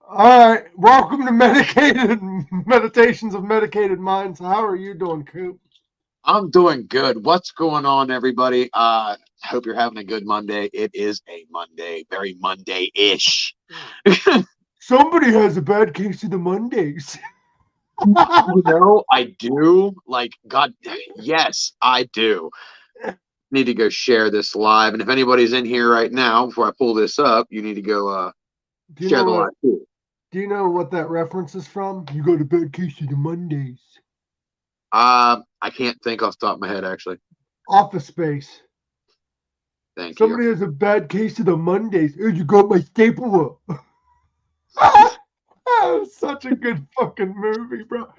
All right, welcome to Medicated Meditations of Medicated Minds. How are you doing, Coop? I'm doing good. What's going on, everybody? Hope you're having a good Monday. It is a Monday, very Monday-ish. Somebody has a bad case of the Mondays. I do. Like, God, yes, I do. Need to go share this live. And if anybody's in here right now, before I pull this up, you need to go Do you share know the what? live too. Do you know what that reference is from? You got a bad case of the Mondays. I can't think off the top of my head, actually. Office Space. Thank you. Somebody has a bad case of the Mondays. Oh, you got my stapler. That was such a good fucking movie, bro.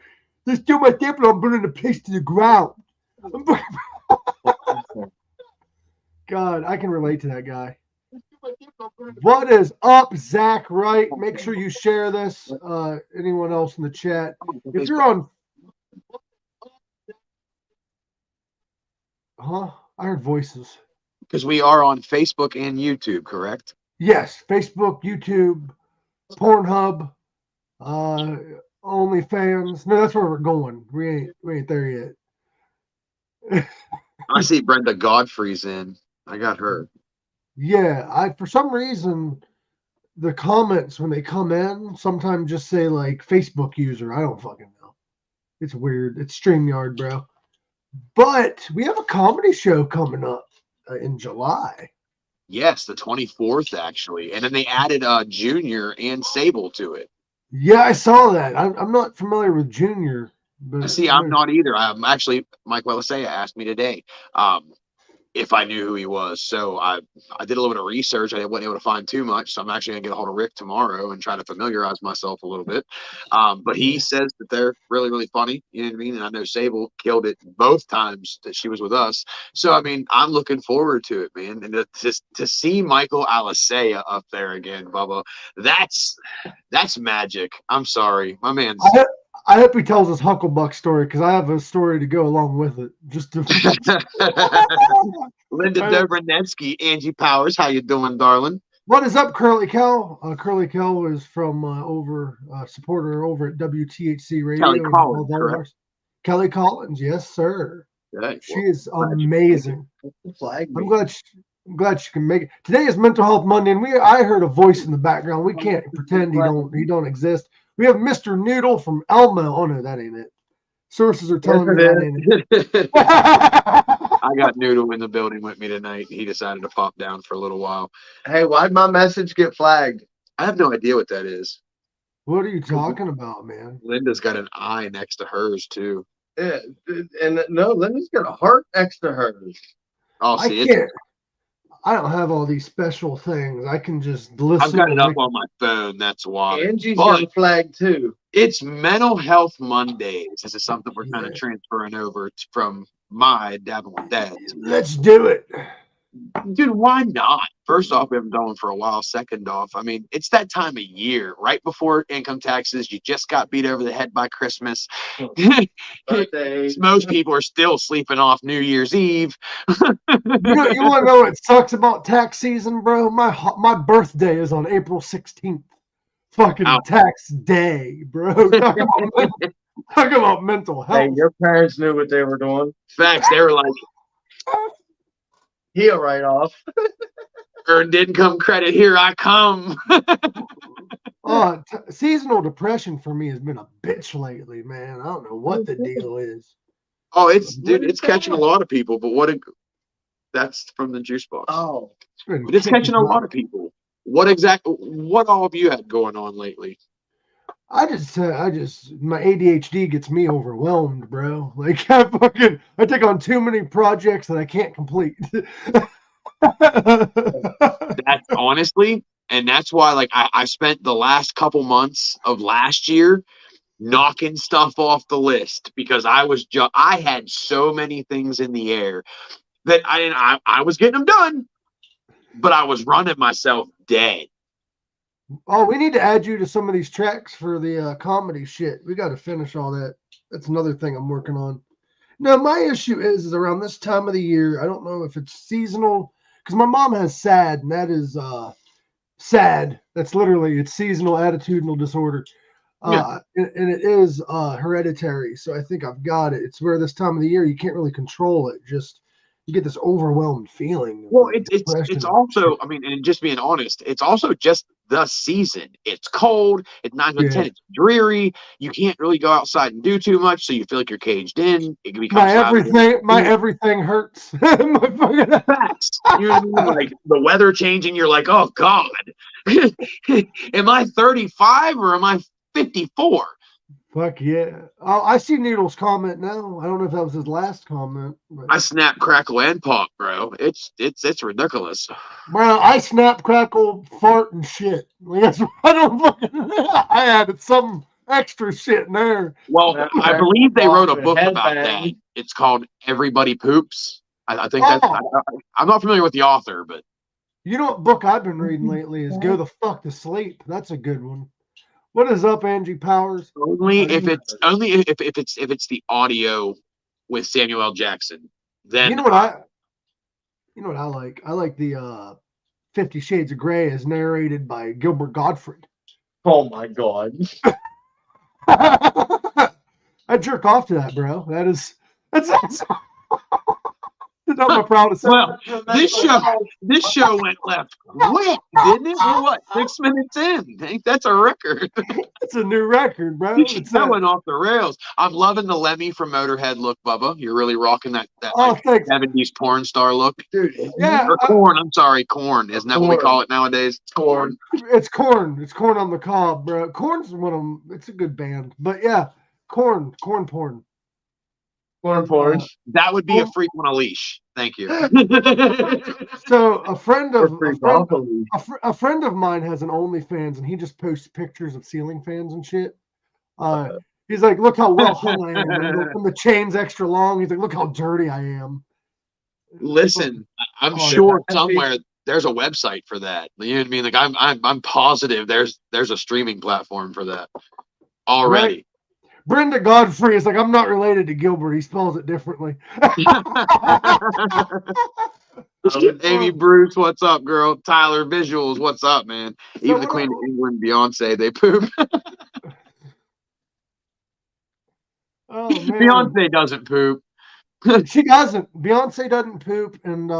They steal my stapler. I'm burning the place to the ground. God, I can relate to that guy. What is up, Zach Wright? Make sure you share this. Anyone else in the chat? If you're on, huh? I heard voices. Because we are on Facebook and YouTube, correct? Yes, Facebook, YouTube, Pornhub, uh, OnlyFans. No, that's where we're going. We ain't there yet. I see Brenda Godfrey's in. I got her. Yeah, I for some reason the comments when they come in sometimes just say like Facebook user. I don't fucking know. It's weird. It's StreamYard, bro. But we have a comedy show coming up in July. Yes, the 24th actually, and then they added Junior and Sable to it. Yeah, I saw that. I'm not familiar with Junior, but See, I'm not either. I'm actually Mike Welisea asked me today. If I knew who he was. So I did a little bit of research. I wasn't able to find too much. So I'm actually gonna get a hold of Rick tomorrow and try to familiarize myself a little bit. But he says that they're really, really funny. You know what I mean? And I know Sable killed it both times that she was with us. So I mean, I'm looking forward to it, man. And to see Michael Alisea up there again, Bubba, that's magic. I'm sorry. My man's I, I hope he tells his Hucklebuck story because I have a story to go along with it. Just to. Linda Dobranetsky, Angie Powers, how you doing, darling? What is up, Curly Cal? Curly Cal is from supporter over at WTHC Kelly Radio and all Collins, correct? ours. Kelly Collins, yes, sir. Okay, She well, is glad you can make it. amazing. Flag I'm me. glad. I'm glad she can make it. Today is Mental Health Monday, and I heard a voice in the background. We can't pretend he don't exist. We have Mr. Noodle from Elmo. Oh no, that ain't it. Sources are Yes, telling me that ain't it is. it. I got Noodle in the building with me tonight. He decided to pop down for a little while. Hey, why'd my message get flagged? I have no idea what that is. What are you talking about, man? Linda's got an eye next to hers too. Yeah, and no, Linda's got a heart next to hers. Oh, I see, it's can't. I don't have all these special things. I can just I've listen got it and up on my phone. That's why. Angie's But got flagged too. it's Mental Health Mondays. This is something we're kind yeah. of transferring over from my Davenport dad. Let's do it. Dude, why not? First off, we haven't done one for a while. Second off, I mean, it's that time of year, right before income taxes. You just got beat over the head by Christmas. Birthday. Most people are still sleeping off New Year's Eve. You want to know what sucks about tax season, bro? My birthday is on April 16th. Fucking Ow. tax day, bro. Talk about mental Hey, health. your parents knew what they were doing. Facts, they were like, He'll write off. earned income credit, here I come. Seasonal depression for me has been a bitch lately, man. I don't know what the deal is. Oh, it's catching a lot of people, but that's from the juice box. Oh, But it's catching a lot of people. What all have you had going on lately? I just my ADHD gets me overwhelmed, bro. Like I take on too many projects that I can't complete. That's honestly, and that's why like I spent the last couple months of last year knocking stuff off the list because I had so many things in the air that I was getting them done, but I was running myself dead. Oh, we need to add you to some of these tracks for the comedy shit. We got to finish all that. That's another thing I'm working on. No, my issue is around this time of the year. I don't know if it's seasonal because my mom has SAD, and that is sad. That's literally it's seasonal attitudinal disorder. And it is hereditary. So I think I've got it. It's where this time of the year you can't really control it. Just you get this overwhelmed feeling. Well, it's also, I mean, and just being honest, it's also just the season. It's cold. It's 9 to 10. It's dreary. You can't really go outside and do too much, so you feel like you're caged in. It can become my everything hurts. Facts. You know what I mean? Like the weather changing, you're like, oh God, am I 35 or am I 54? Fuck yeah. Oh, I see Needles comment now. I don't know if that was his last comment. But... I snap, crackle, and pop, bro. It's ridiculous. Bro, I snap, crackle, fart, and shit. Like, that's I don't fucking. I added some extra shit in there. Well, I believe they wrote a book about that. It's called Everybody Poops. I think that's. I'm not familiar with the author, but you know what book I've been reading lately is Go the Fuck to Sleep. That's a good one. What is up, Angie Powers? Only if it's the audio with Samuel L. Jackson. Then you know what I like? I like the 50 Shades of Grey as narrated by Gilbert Gottfried. Oh my God. I jerk off to that, bro. That's not my proudest. Well, this show went left quick, didn't it? We're what, 6 minutes in? I think that's a record. It's a new record, bro. It's going off the rails. I'm loving the Lemmy from Motorhead look, Bubba. You're really rocking that like 70s porn star look. Dude, yeah. Or corn. I'm sorry, corn. Isn't that what we call it nowadays? Corn. It's corn. It's corn on the cob, bro. Corn's one of them. It's a good band. But yeah, corn porn. Corn porn. That would be a freak on a leash. Thank you. So a friend of mine has an OnlyFans, and he just posts pictures of ceiling fans and shit. He's like, "Look how well hung I am." And the chain's extra long. He's like, "Look how dirty I am." Listen, I'm sure somewhere there's a website for that. You know what I mean? Like I'm positive there's a streaming platform for that already. Right? Brenda Godfrey is like, I'm not related to Gilbert. He spells it differently. Amy Bruce, what's up, girl? Tyler Visuals, what's up, man? Even the Queen of England, Beyonce, they poop. Oh, man. Beyonce doesn't poop. She doesn't. Beyonce doesn't poop, and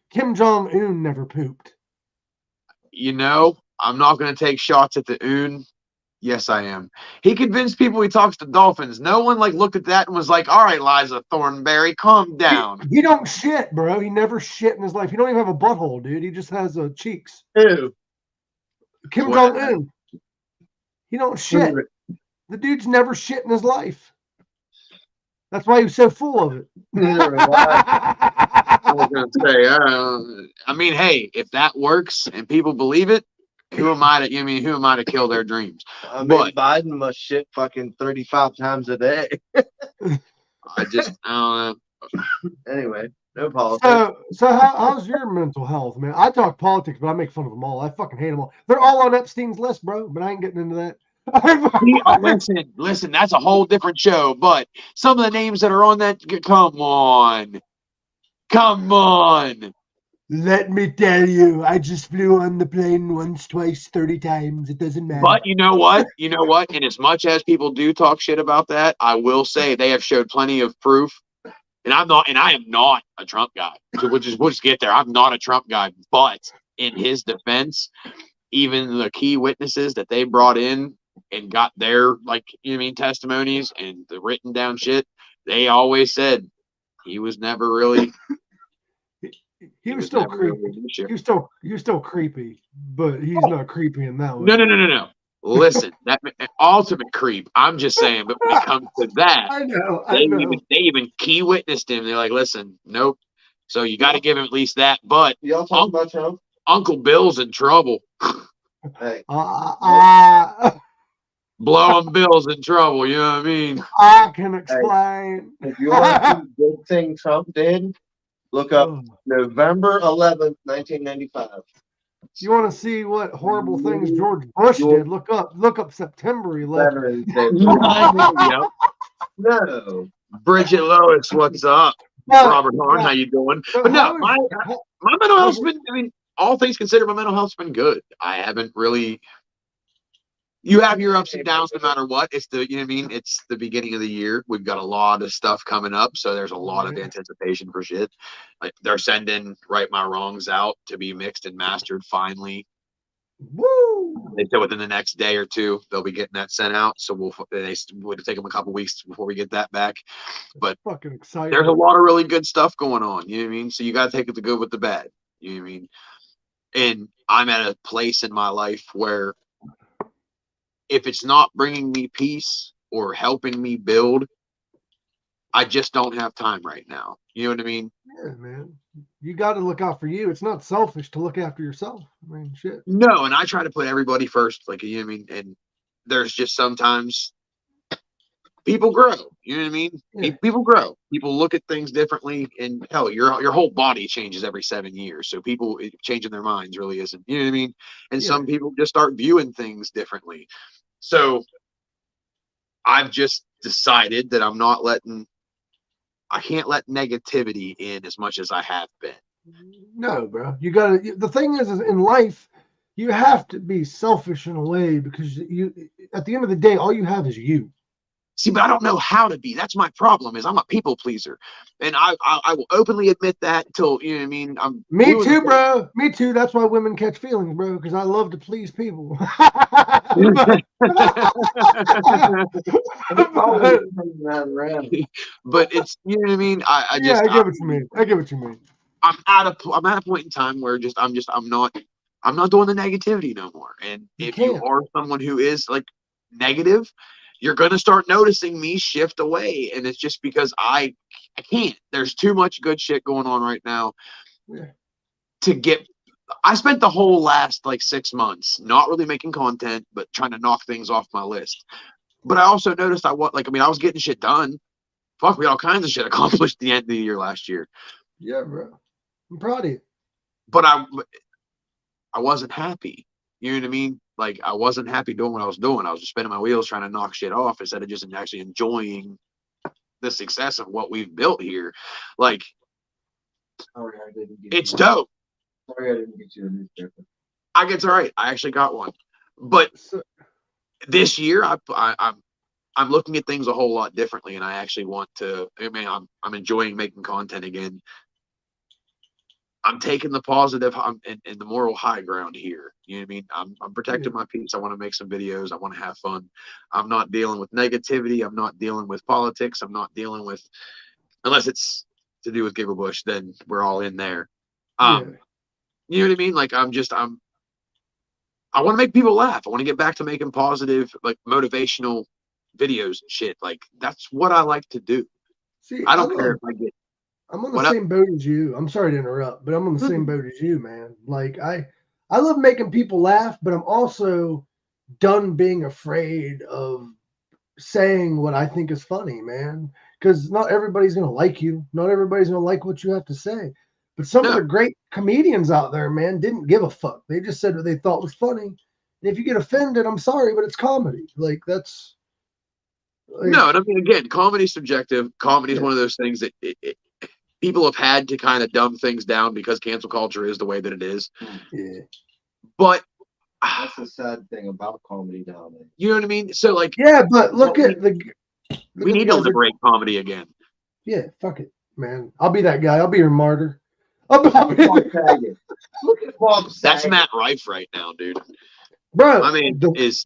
Kim Jong-un never pooped. You know, I'm not going to take shots at the Un. Yes, I am. He convinced people he talks to dolphins. No one looked at that and was like, all right, Liza Thornberry, calm down. He don't shit, bro. He never shit in his life. He don't even have a butthole, dude. He just has cheeks. Ew. Kim Jong-un. He don't shit. The dude's never shit in his life. That's why he was so full of it. I was going to say, I mean, hey, if that works and people believe it, who am I to kill their dreams? I mean, Biden must shit fucking 35 times a day. I don't know. Anyway, no politics. So how's your mental health, man? I talk politics, but I make fun of them all. I fucking hate them all. They're all on Epstein's list, bro, but I ain't getting into that. Listen, that's a whole different show, but some of the names that are on that, come on. Let me tell you, I just flew on the plane once, twice, 30 times. It doesn't matter. But you know what? And as much as people do talk shit about that, I will say they have showed plenty of proof. And I am not a Trump guy. So we'll just get there. I'm not a Trump guy. But in his defense, even the key witnesses that they brought in and got their testimonies and the written down shit, they always said he was never really. He was still creepy. He was still creepy, but he's not creepy in that way. No. Listen, that ultimate creep. I'm just saying, but when it comes to that, I know. They even key witnessed him. They're like, listen, nope. So you got to give him at least that. But y'all talk about Trump? Uncle Bill's in trouble. Hey. Blowing Bill's in trouble. You know what I mean? I can explain. Hey, if you want to see the good thing Trump did, look up November 11th, 1995. You want to see what horrible things George Bush did? Look up September 11th. Yep. No. Bridget Lois, what's up? Robert Horn, how you doing? But no, my mental health's been. I mean, all things considered, my mental health's been good. I haven't really. You have your ups and downs no matter what. It's the, you know what I mean? It's the beginning of the year. We've got a lot of stuff coming up. So there's a lot of anticipation for shit. Like they're sending Right My Wrongs out to be mixed and mastered finally. Woo! They said within the next day or two, they'll be getting that sent out. So they would take them a couple weeks before we get that back. But Fucking exciting. there's a lot of really good stuff going on. You know what I mean? So you got to take it the good with the bad. You know what I mean? And I'm at a place in my life where if it's not bringing me peace or helping me build, I just don't have time right now. You know what I mean? Yeah, man. You got to look out for you. It's not selfish to look after yourself. I mean, shit. No, and I try to put everybody first. Like, you know what I mean? And there's just sometimes people grow. You know what I mean? Yeah. People grow. People look at things differently. And hell, your whole body changes every 7 years. So people changing their minds really isn't. You know what I mean? And some people just start viewing things differently. So I've just decided that I can't let negativity in as much as I have been. No, bro. You got to, the thing is in life, you have to be selfish in a way because at the end of the day, all you have is you. See, but I don't know how to be. That's my problem. Is I'm a people pleaser, and I will openly admit that. Till you know what I mean. Me too, bro. Me too. That's why women catch feelings, bro. Because I love to please people. But it's, you know what I mean. I get what you mean. I get what you mean. I'm at a point in time where I'm not doing the negativity no more. And if you are someone who is like negative, you're going to start noticing me shift away. And it's just because I can't. There's too much good shit going on right now to get. I spent the whole last like 6 months not really making content, but trying to knock things off my list. But I also noticed I was getting shit done. Fuck, we had all kinds of shit accomplished at the end of the year last year. Yeah, bro. I'm proud of you. But I wasn't happy. You know what I mean? Like, I wasn't happy doing what I was doing. I was just spinning my wheels trying to knock shit off instead of just actually enjoying the success of what we've built here. Like, it's dope. Sorry, I didn't get you a newspaper. It's all right. I actually got one. But this year, I'm looking at things a whole lot differently, and I actually want to. I mean, I'm enjoying making content again. I'm taking the positive and the moral high ground here. You know what I mean? I'm protecting my peace. I want to make some videos. I want to have fun. I'm not dealing with negativity. I'm not dealing with politics. I'm not dealing with, unless it's to do with Giggle Bush, then we're all in there. You know what I mean? Like, I want to make people laugh. I want to get back to making positive, like motivational videos and shit. Like, that's what I like to do. See, I don't care if I get. I'm on the same boat as you. I'm sorry to interrupt, but I'm on the same boat as you, man. Like, I love making people laugh, but I'm also done being afraid of saying what I think is funny, man. Because not everybody's going to like you. Not everybody's going to like what you have to say. But some of the great comedians out there, man, didn't give a fuck. They just said what they thought was funny. And if you get offended, I'm sorry, but it's comedy. Like, that's... Like, no, and I mean, again, comedy's subjective. Comedy is one of those things that people have had to kind of dumb things down because cancel culture is the way that it is. Yeah. But that's the sad thing about comedy nowadays. You know what I mean? So, like, but look at we need to liberate comedy again. Yeah, fuck it, man. I'll be that guy. I'll be your martyr. I'll be Look at Bob Saget. That's Matt Rife right now, dude. Bro, I mean, is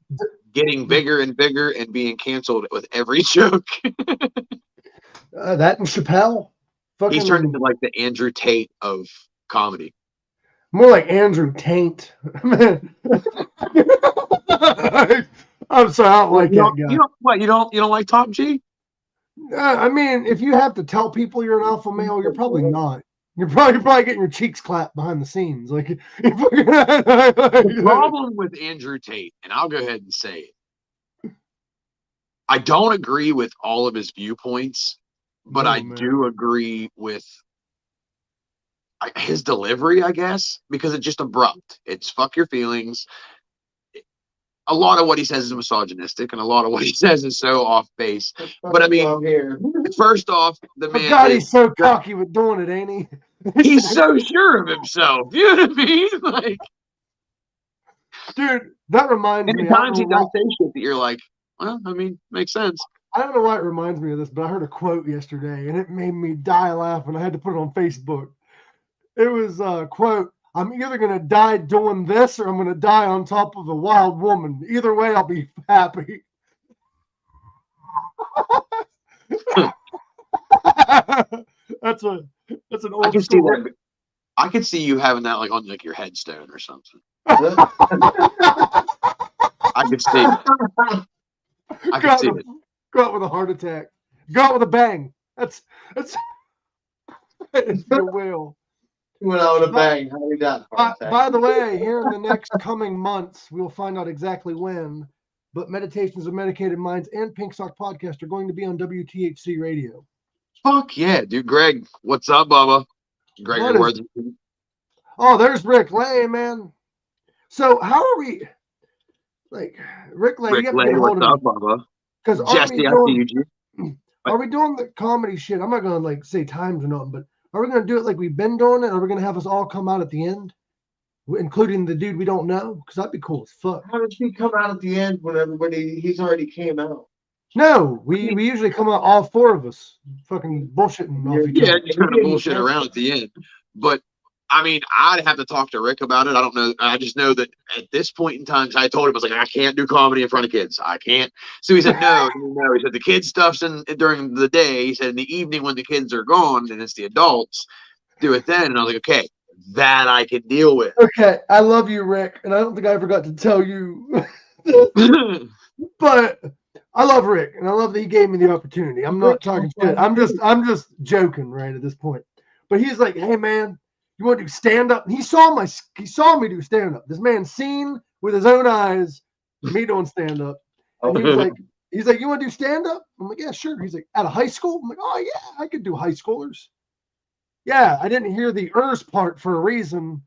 getting bigger and bigger and being canceled with every joke. That and Chappelle. He's turned into like the Andrew Tate of comedy. More like Andrew Taint. Man. I'm sorry, I don't like that guy. You don't like Top G? I mean, if you have to tell people you're an alpha male, you're probably not. You're probably getting your cheeks clapped behind the scenes. Like, the problem with Andrew Tate, and I'll go ahead and say it, I don't agree with all of his viewpoints, but I do agree with his delivery, I guess, because it's just abrupt. It's fuck your feelings. A lot of what he says is misogynistic, and a lot of what he says is so off base. But I mean, first off, the man. God, he's so cocky with doing it, ain't he? He's so sure of himself. You know what I mean? Like, dude, that reminds and me. at times he does say shit that you're like, well, I mean, makes sense. I don't know why it reminds me of this, but I heard a quote yesterday and it made me die laughing. I had to put it on Facebook. It was a quote, I'm either going to die doing this or I'm going to die on top of a wild woman. Either way, I'll be happy. That's an I old can see school. that. I could see you having that like on like your headstone or something. I could see it. I could see it. Go out with a heart attack. Go out with a bang. That's if you will. Went out with a bang. How did that? By the way, here in the next coming months, we'll find out exactly when. But Meditations of Medicated Minds and Pink Sock Podcast are going to be on WTHC Radio. Fuck yeah, dude. Greg, what's up, Bubba? Gregory Worthington. Oh, there's Rick Lay, man. So how are we? Like Rick Lay, Rick Lay, what's up, Bubba? Because Jesse, I see you. Are we doing the comedy shit? I'm not gonna like say times or nothing, but are we gonna do it like we've been doing it? Or are we gonna have us all come out at the end, including the dude we don't know? Because that'd be cool as fuck. How did he come out at the end when he's already came out? No, we usually come out all four of us, fucking bullshitting off each other. Yeah, just kind of bullshit around at the end. But I mean, I'd have to talk to Rick about it. I don't know. I just know that at this point in time, I told him, I was like, I can't do comedy in front of kids. I can't. So he said, no. He said, the kids stuff's during the day. He said, in the evening when the kids are gone and it's the adults, do it then. And I was like, okay, that I can deal with. Okay, I love you, Rick. And I don't think I forgot to tell you. But I love Rick. And I love that he gave me the opportunity. I'm not talking shit. I'm just joking right at this point. But he's like, hey, man. You want to do stand up? He saw me do stand up. This man seen with his own eyes me doing stand up. And he's like, you want to do stand up? I'm like, yeah, sure. He's like, out of high school? I'm like, oh yeah, I could do high schoolers. Yeah, I didn't hear the part for a reason.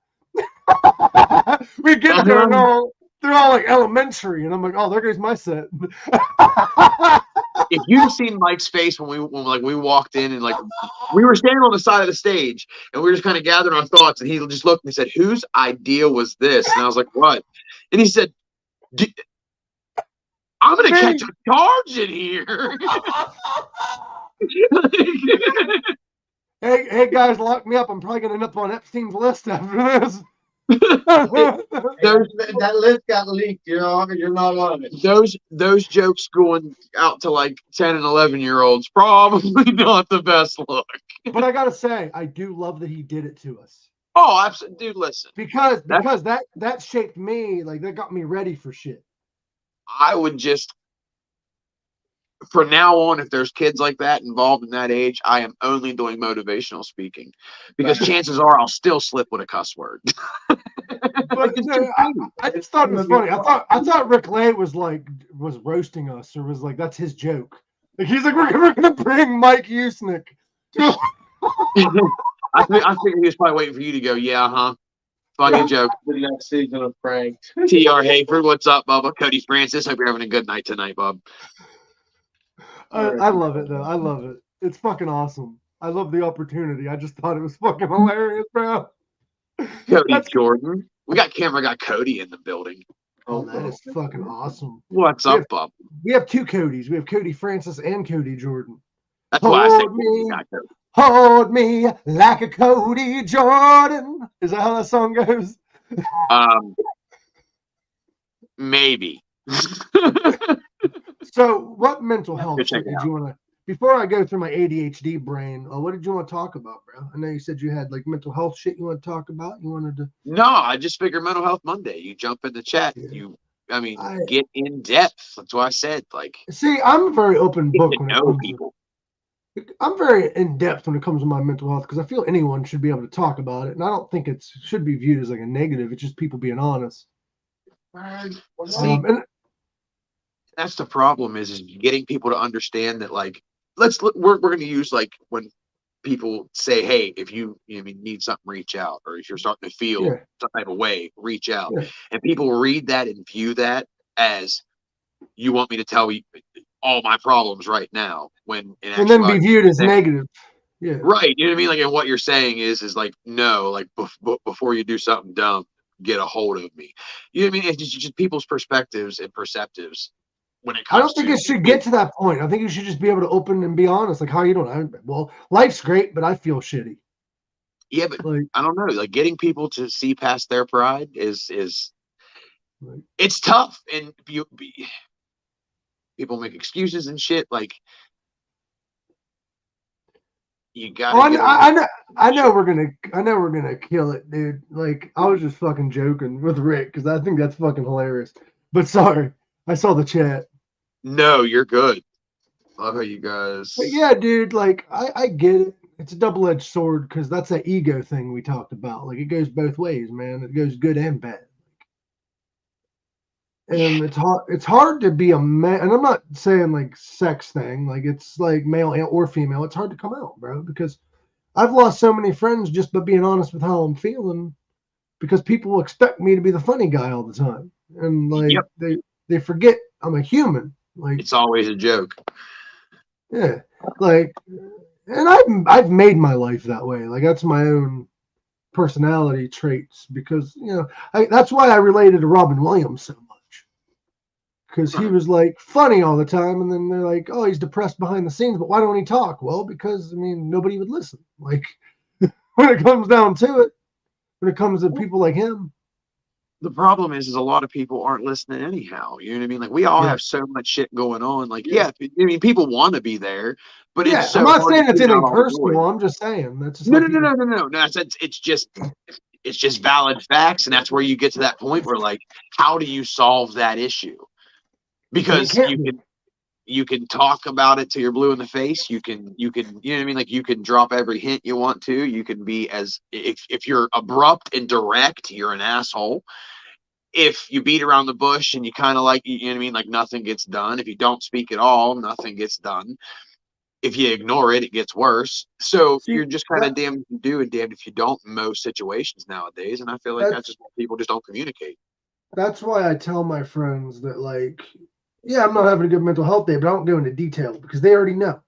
We get there and they're all like elementary, and I'm like, oh, there goes my set. If you've seen Mike's face when we walked in and like we were standing on the side of the stage and we were just kind of gathering our thoughts, and he just looked and he said, whose idea was this? And I was like, what? And he said, I'm gonna catch a charge in here. Hey guys, lock me up. I'm probably gonna end up on Epstein's list after this. That list got leaked. You're not on it. Those jokes going out to like 10 and 11-year-olds probably not the best look. But I gotta say, I do love that he did it to us. Oh, absolutely, dude. Listen, because that shaped me. Like that got me ready for shit. I would just, from now on, if there's kids like that involved in that age, I am only doing motivational speaking, because chances are I'll still slip with a cuss word. But I just thought it was funny. I thought Rick Lay was roasting us, or was like, that's his joke. Like he's like, we're gonna bring Mike Usenick. I figured he was probably waiting for you to go, yeah, huh? Funny joke. The next season of Pranked. T.R. Hayford, what's up, Bubba? Cody Francis, hope you're having a good night tonight, Bub. I love it, though. I love it. It's fucking awesome. I love the opportunity. I just thought it was fucking hilarious, bro. Cody Jordan. We got Cody in the building. Oh, that is fucking awesome. What's up, Bub? We have two Codys. We have Cody Francis and Cody Jordan. That's why I said hold me like a Cody Jordan. Is that how that song goes? Maybe. So, what mental health did you want to? Before I go through my ADHD brain, what did you want to talk about, bro? I know you said you had like mental health shit you want to talk about. You wanted to? No, I just figured Mental Health Monday. You jump in the chat. Yeah. Get in depth. That's what I said. Like, see, I'm a very open book when it comes people. I'm very in depth when it comes to my mental health, because I feel anyone should be able to talk about it, and I don't think it should be viewed as like a negative. It's just people being honest. And that's the problem is getting people to understand that, like, we're going to use, like, when people say, hey, if you need something, reach out, or if you're starting to feel some type of way, reach out. And people read that and view that as, you want me to tell you all my problems right now, when and then be viewed as negative. Yeah. Right. You know what I mean? Like, and what you're saying is like, no, like before you do something dumb, get a hold of me. You know what I mean? It's just people's perspectives and perceptives when it I comes don't think to it should get to that point. I think you should just be able to open and be honest. Like, how you doing? Well, life's great, but I feel shitty. Yeah, but Like, I don't know. Like getting people to see past their pride is like it's tough, and people make excuses and shit. Like you got oh, to get I know we're gonna kill it, dude. Like, I was just fucking joking with Rick because I think that's fucking hilarious. But sorry, I saw the chat. No, you're good. Love how you But guys. yeah, dude, like I get it. It's a double-edged sword because that's that ego thing we talked about. Like, it goes both ways, man. It goes good and bad. Yeah, And it's hard to be a man, and I'm not saying like sex thing, like it's like male or female. It's hard to come out, bro, because I've lost so many friends just by being honest with how I'm feeling because people expect me to be the funny guy all the time. And like yep. they forget I'm a human. Like, It's always a joke. yeah. Like, and I've made my life that way. Like, that's my own personality traits because, that's why I related to Robin Williams so much. Because he was like funny all the time, and then they're like, "Oh, he's depressed behind the scenes, but why don't he talk?" Well, because nobody would listen. Like, when it comes down to it, when it comes to people like him, The problem is a lot of people aren't listening anyhow. You know what I mean? Like we all yeah, have so much shit going on. Like, yeah, yeah, I mean, people want to be there, but it's yeah. I'm so not hard to saying it's tune out anything all the noise. personal. I'm just saying that's just No, how no, no, people. no, no, no. No, it's just valid facts, and that's where you get to that point where like, how do you solve that issue? And it Because can't be. you can talk about it till you're blue in the face. You know what I mean? Like you can drop every hint you want to. You can be as if you're abrupt and direct, you're an asshole. If you beat around the bush and you kind of like, you know what I mean? Like nothing gets done. If you don't speak at all, nothing gets done. If you ignore it, it gets worse. So See, you're just kind of damned if you do and damned if you don't in most situations nowadays. And I feel like that's that's just why people just don't communicate. that's why I tell my friends that, like, yeah, I'm not having a good mental health day, but I don't go into detail because they already know.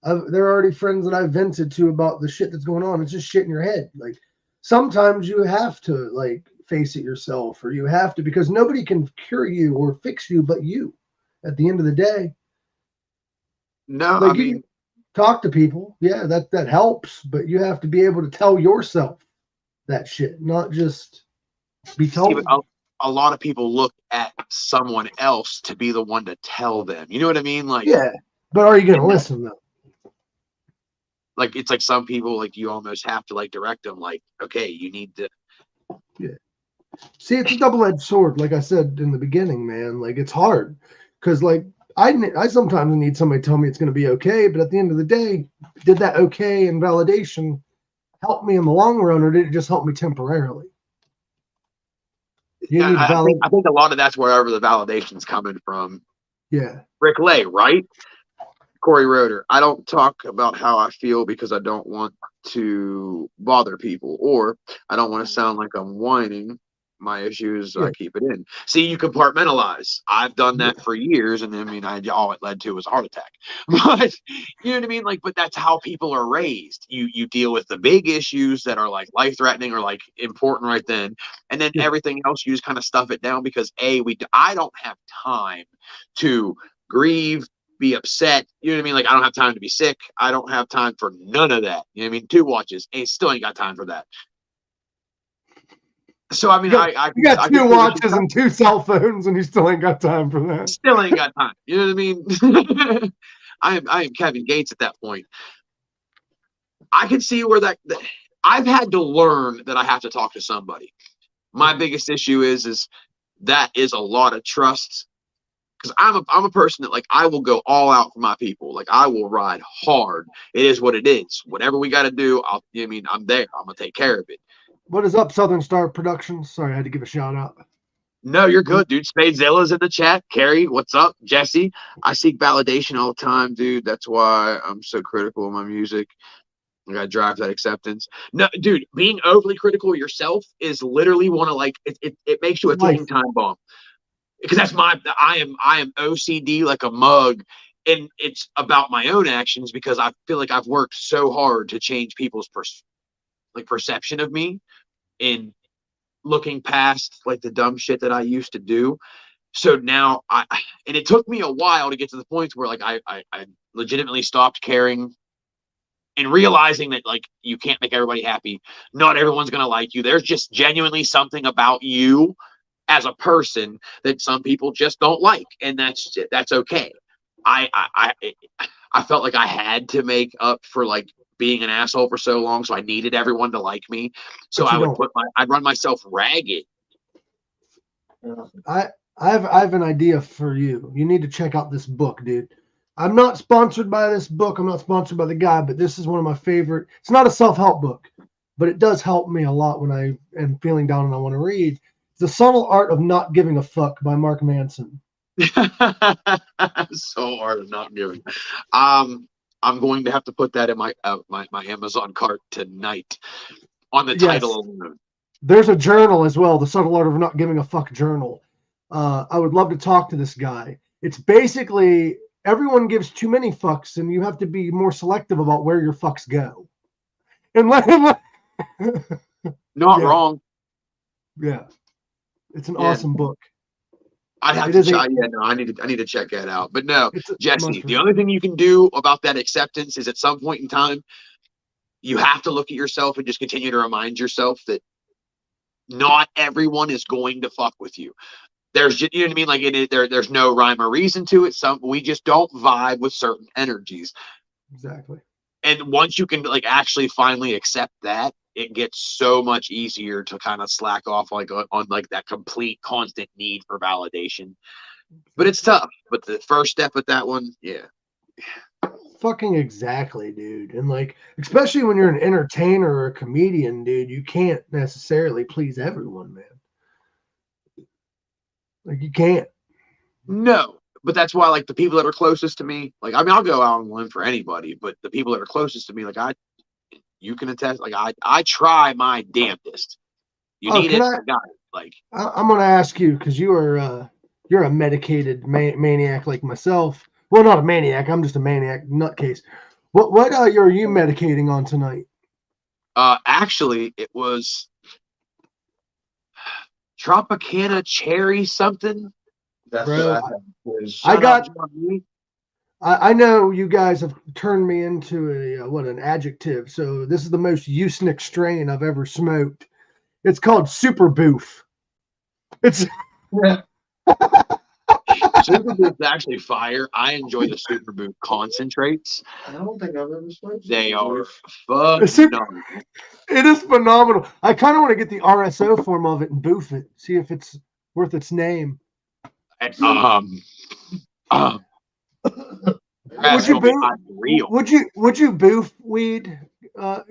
They're already friends that I've vented to about the shit that's going on. It's just shit in your head. Like, sometimes you have to like face it yourself, or you have to, because nobody can cure you or fix you but you. At the end of the day, No, I like, you can mean, talk to people, yeah, that helps, but you have to be able to tell yourself that shit, not just be see, but told. a lot of people look at someone else to be the one to tell them. You know what I mean? Yeah, but are you going to listen though? Like it's like some people like you almost have to like direct them. Like, okay, you need to. Yeah. See, it's a double-edged sword. Like I said in the beginning, man. Like, it's hard because, like, I sometimes need somebody to tell me it's going to be okay, but at the end of the day, did that okay and validation help me in the long run, or did it just help me temporarily? You need I think a lot of that's wherever the validation's coming from. yeah, Rick Lay, right? Corey Roeder. I don't talk about how I feel because I don't want to bother people, or I don't want to sound like I'm whining. My issues, yeah, I keep it in. See, you compartmentalize. I've done yeah. that for years, and I mean, all it led to was a heart attack. But you know what I mean? Like, but that's how people are raised. You deal with the big issues that are like life threatening or like important right then, and then Yeah. everything else you just kind of stuff it down because I don't have time to grieve, be upset. You know what I mean? Like I don't have time to be sick. I don't have time for none of that. You know what I mean? 2 watches, still ain't got time for that. So I mean, You got I can two see where she's watches and two cell phones, and you still ain't got time for that. still ain't got time. You know what I mean? I am Kevin Gates at that point. I can see where that I've had to learn that I have to talk to somebody. My biggest issue is that is a lot of trust because I'm a person that like I will go all out for my people. Like I will ride hard. It is what it is. Whatever we got to do, I mean, I'm there. I'm gonna take care of it. What is up, Southern Star Productions? Sorry, I had to give a shout out. No, you're good, dude. Spadezilla's in the chat. Carrie, what's up? Jesse, I seek validation all the time, dude. That's why I'm so critical of my music. I gotta drive that acceptance. No, dude, being overly critical of yourself is literally one of like it makes you a Life. ticking time bomb. Because that's I am OCD like a mug. and it's about my own actions because I feel like I've worked so hard to change people's perception of me and looking past like the dumb shit that I used to do. So now and it took me a while to get to the point where like I legitimately stopped caring and realizing that like you can't make everybody happy. Not everyone's going to like you. There's just genuinely something about you as a person that some people just don't like, and that's okay. I felt like I had to make up for like being an asshole for so long, so I needed everyone to like me. So I would I'd run myself ragged. I have an idea for you. You need to check out this book, dude. I'm not sponsored by this book. I'm not sponsored by the guy, but this is one of my favorite. It's not a self-help book, but it does help me a lot when I am feeling down and I want to read. The Subtle Art of Not Giving a Fuck by Mark Manson. So hard of not giving. I'm going to have to put that in my Amazon cart tonight on the title alone. There's a journal as well, The Subtle Art of Not Giving a Fuck journal. I would love to talk to this guy. It's basically everyone gives too many fucks, and you have to be more selective about where your fucks go. And not wrong. Yeah, it's an awesome book. I'd have to check. Yeah, no, I need to check that out. But no, Jesse, the only thing you can do about that acceptance is at some point in time, you have to look at yourself and just continue to remind yourself that not everyone is going to fuck with you. There's just, you know what I mean? Like there's no rhyme or reason to it. We just don't vibe with certain energies. Exactly. And once you can like actually finally accept that, it gets so much easier to kind of slack off like on like that complete constant need for validation. But it's tough. But the first step with that one, yeah. Fucking exactly, dude. And like, especially when you're an entertainer or a comedian, dude, you can't necessarily please everyone, man. Like you can't. No. But that's why like the people that are closest to me, like I mean I'll go out on a limb for anybody, but the people that are closest to me, like you can attest, like I try my damnedest. You need it, I got it. Like I'm gonna ask you because you're a medicated maniac like myself. Well, not a maniac. I'm just a maniac nutcase. What are you medicating on tonight? Actually, it was Tropicana cherry something. That's Bro, what I know you guys have turned me into an adjective. So this is the most Usenick strain I've ever smoked. It's called Super Boof. It's Super Boof is actually fire. I enjoy the Super Boof concentrates. I don't think I've ever smoked. They are phenomenal. It is phenomenal. I kind of want to get the RSO form of it and boof it. See if it's worth its name. Would you boof weed,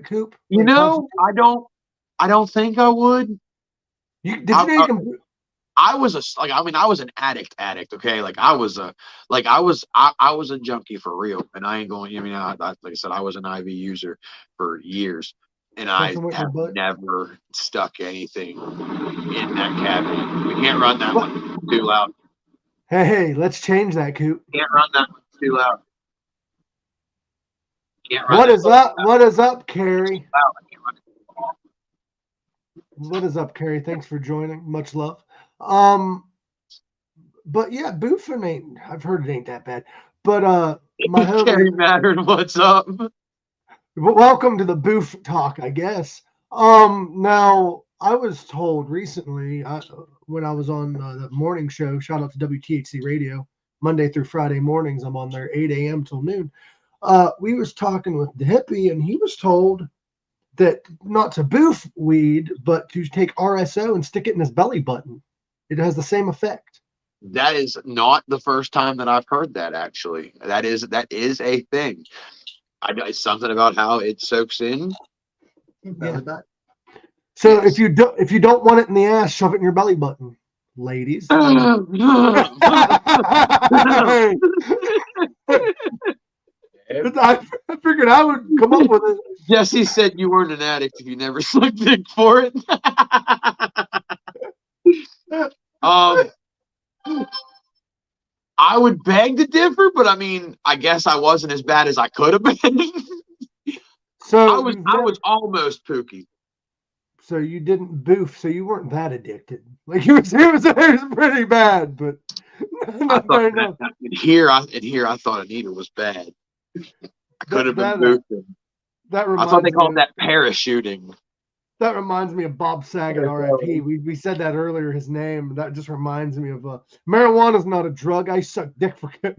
Coop? You know, I don't think I would. I was an addict. Okay, like I was a junkie for real, and I ain't going. I mean, like I said, I was an IV user for years, and I have never stuck anything in that cavity. We can't run that one too loud. Hey, let's change that, Coop. Can't run that one too loud. What is up? What is up, Carrie? What is up, Carrie? Thanks for joining. Much love. But yeah, boofing I've heard it ain't that bad. But my homie Carrie Mattern, what's up? Welcome to the boof talk, I guess. Now I was told recently when I was on the morning show, shout out to WTHC Radio, Monday through Friday mornings. I'm on there 8 a.m. till noon. We was talking with the hippie, and he was told that not to boof weed, but to take RSO and stick it in his belly button. It has the same effect. That is not the first time that I've heard that. Actually, that is a thing. I know something about how it soaks in. Yeah. So yes. if you don't want it in the ass, shove it in your belly button, ladies. I figured I would come up with it. Jesse said you weren't an addict if you never sucked dick for it. I would beg to differ, but I mean, I guess I wasn't as bad as I could have been. So I was almost Pookie. So you didn't boof, so you weren't that addicted. Like it was pretty bad, but not fair enough. And here I thought Anita was bad. I could have been boofing. I thought they called that parachuting. That reminds me of Bob Saget, R.I.P. We said that earlier, his name. That just reminds me of marijuana's not a drug. I suck dick for it.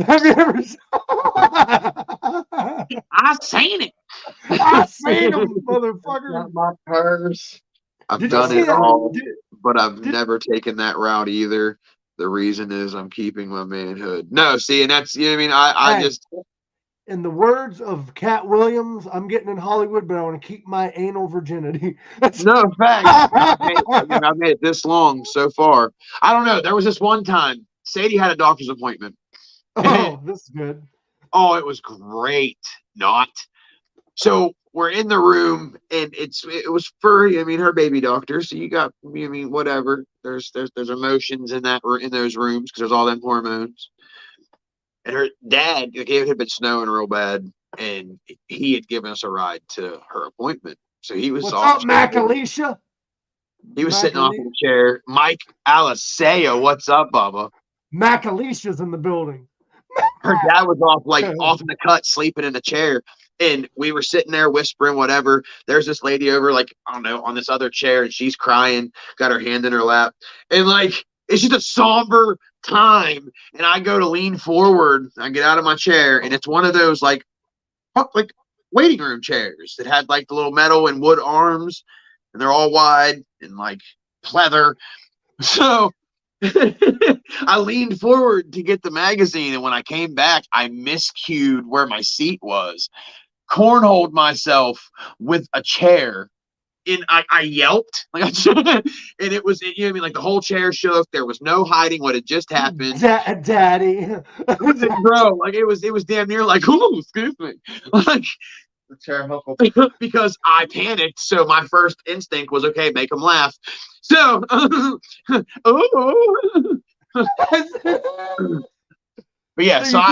Have you ever I seen it. I seen him, motherfucker. Not my purse. I've done it all, but I've never taken that route either. The reason is I'm keeping my manhood. No, see, and that's, you know what I mean? I just... In the words of Cat Williams, I'm getting in Hollywood, but I want to keep my anal virginity. No, fact. I've made it this long so far. I don't know. There was this one time, Sadie had a doctor's appointment. Oh, this is good. Oh, it was great. Not. So we're in the room, and it was furry. I mean, her baby doctor. So you got, I mean, whatever. There's emotions in those rooms because there's all them hormones. And her dad, it had been snowing real bad, and he had given us a ride to her appointment. So he was. What's up, Mac Alicia? He was sitting off in the chair. Mike Aliseo, what's up, Bubba? Mac Alicia's in the building. Her dad was off in the cut, sleeping in a chair. And we were sitting there whispering, whatever. There's this lady over, I don't know, on this other chair, and she's crying, got her hand in her lap. And it's just a somber time. And I go to lean forward. I get out of my chair, and it's one of those waiting room chairs that had the little metal and wood arms, and they're all wide and pleather. So I leaned forward to get the magazine, and when I came back, I miscued where my seat was, cornholed myself with a chair, and I yelped, and it was, you know what I mean, the whole chair shook. There was no hiding what had just happened. Daddy. Bro, it was damn near oh, excuse me. The chair huckle. Because I panicked, so my first instinct was, okay, make them laugh. So, oh. But yeah, so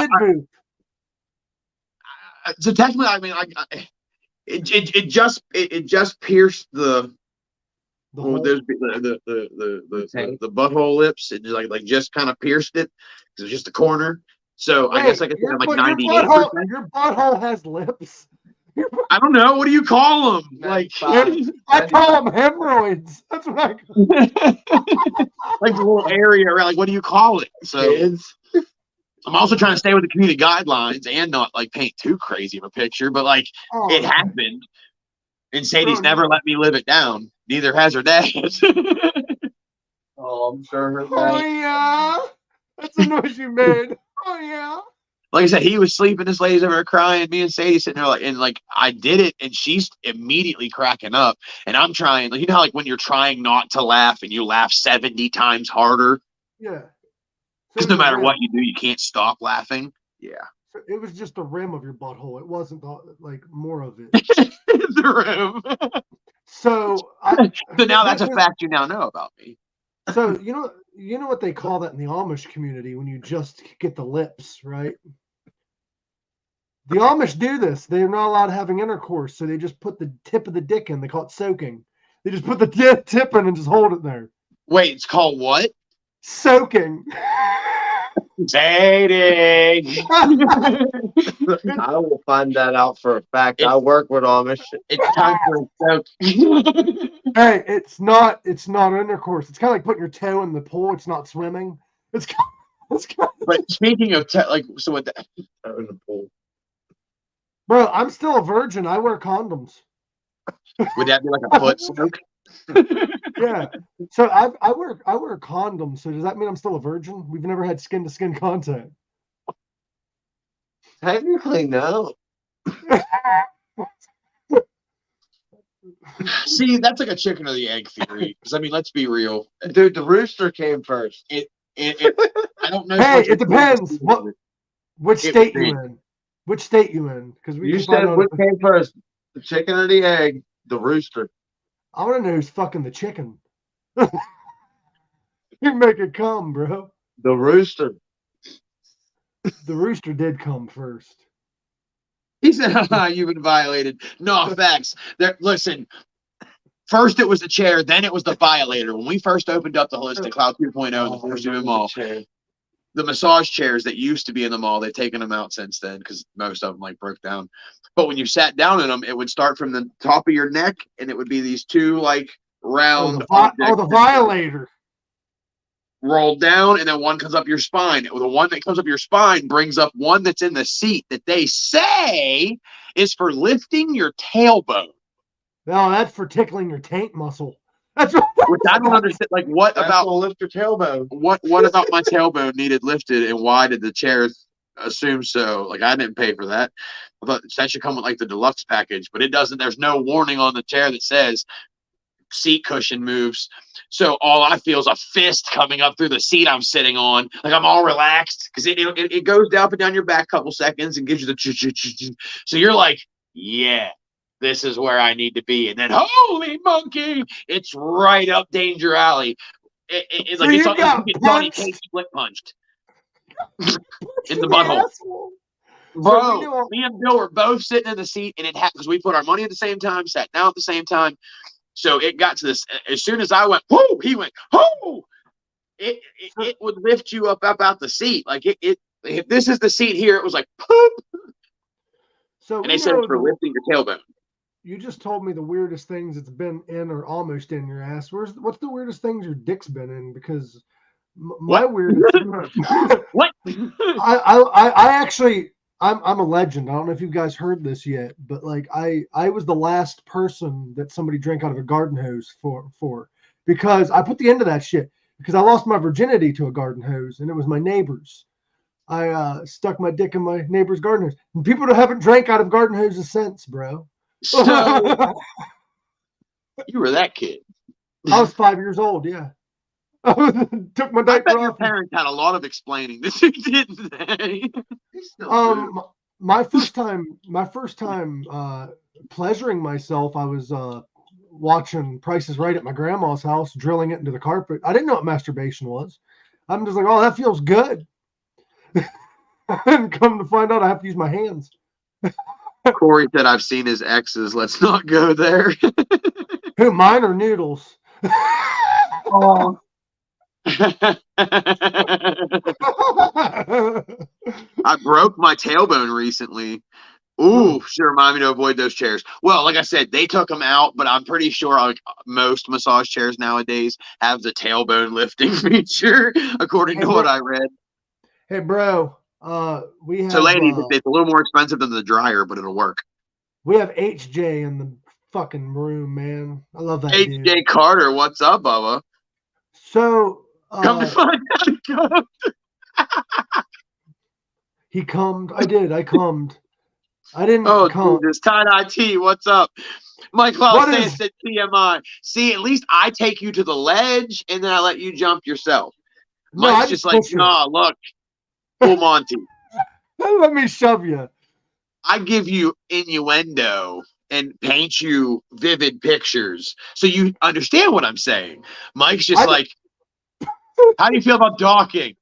so technically, I mean, it just pierced the butthole lips. It just kind of pierced it. It was just a corner. So I guess I said I'm 98%. Your butthole has lips. I don't know. What do you call them? I call them hemorrhoids. That's what I call them. The little area around. What do you call it? So I'm also trying to stay with the community guidelines and not paint too crazy of a picture. But it happened, and Sadie's never let me live it down. Neither has her dad. Oh, I'm sure her dad. Oh yeah, that's the noise you made. Oh yeah. Like I said, he was sleeping. This lady's over there crying. Me and Sadie sitting there and I did it, and she's immediately cracking up. And I'm trying, you know how when you're trying not to laugh and you laugh 70 times harder? Yeah. Because no matter what you do, you can't stop laughing. Yeah. It was just the rim of your butthole. It wasn't more of it. The rim. So now that's a fact you now know about me. So you know what they call that in the Amish community when you just get the lips, right? The Amish do this. They're not allowed having intercourse, so they just put the tip of the dick in. They call it soaking. They just put the tip in and just hold it there. Wait, it's called what? Soaking. Dating. I will find that out for a fact. I work with Amish. It's time for a soak. Hey, it's not intercourse. It's kind of like putting your toe in the pool. It's not swimming. It's But speaking of so what the in the pool. Bro, I'm still a virgin. I wear condoms. Would that be a foot soak? Yeah. So I wear condoms. So does that mean I'm still a virgin? We've never had skin to skin contact. Technically, no. See, that's a chicken or the egg theory. Because I mean, let's be real, dude. The rooster came first. I don't know. Hey, it depends. Which state you in? Which state you in? Because you said what came first, the chicken or the egg? The rooster. I want to know who's fucking the chicken. You make it come, bro. The rooster. The rooster did come first. He said, "You've been violated." No facts. There. Listen. First, it was the chair. Then it was the violator. When we first opened up the Holistic Cloud 2.0 in the Forest Haven Mall, the massage chairs that used to be in the mall, they've taken them out since then because most of them like broke down. But when you sat down in them, it would start from the top of your neck, and it would be these two like round the violator rolled down, and then one comes up your spine. The one that comes up your spine brings up one that's in the seat that they say is for lifting your tailbone. No, that's for tickling your taint muscle. That's what. Which I don't understand. Like, what That's about gonna lift your tailbone? What about my tailbone needed lifted, and why did the chairs assume so? Like, I didn't pay for that. I thought that should come with like the deluxe package, but it doesn't. There's no warning on the chair that says seat cushion moves. So all I feel is a fist coming up through the seat I'm sitting on. Like I'm all relaxed because it goes down and down your back a couple seconds and gives you the so you're like, yeah, this is where I need to be. And then holy monkey, it's right up danger alley. It's like it's like Johnny Cage split punched in the butthole. Bro, so me and Bill were both sitting in the seat, and it happened because we put our money at the same time, sat down at the same time. So it got to this. As soon as I went, whoo, he went, whoo. It would lift you up out the seat. Like if this is the seat here, it was like poop. So and they said it's for lifting your tailbone. You just told me the weirdest things it's been in or almost in your ass. What's the weirdest things your dick's been in? Because my weirdest. What? I actually. I'm a legend. I don't know if you guys heard this yet, but like I was the last person that somebody drank out of a garden hose for because I put the end to that shit because I lost my virginity to a garden hose and it was my neighbor's. I stuck my dick in my neighbor's garden hose. And people haven't drank out of garden hoses since, bro. So you were that kid. I was 5 years old, yeah. Took my diaper I bet off. your parents had a lot of explaining that you didn't they? My first time pleasuring myself, I was watching Price is Right at my grandma's house, drilling it into the carpet. I didn't know what masturbation was. I'm just like, oh, that feels good. And come to find out, I have to use my hands. Corey said, "I've seen his exes. Let's not go there." Who, mine or Noodles? Oh. I broke my tailbone recently. Ooh, should remind me to avoid those chairs. Well, like I said, they took them out, but I'm pretty sure like most massage chairs nowadays have the tailbone lifting feature, according to what I read. Hey, bro, we have. So, ladies, it's a little more expensive than the dryer, but it'll work. We have HJ in the fucking room, man. I love that. HJ dude. Carter, what's up, Bubba? So. Come to find out. He cummed. I did. I cummed. I didn't. Oh, Jesus. Tie-dye T, what's up? Mike Klaus said TMI. See, at least I take you to the ledge and then I let you jump yourself. Mike's just like, nah, look, full Monty. Let me shove you. I give you innuendo and paint you vivid pictures so you understand what I'm saying. Mike's just like, how do you feel about docking?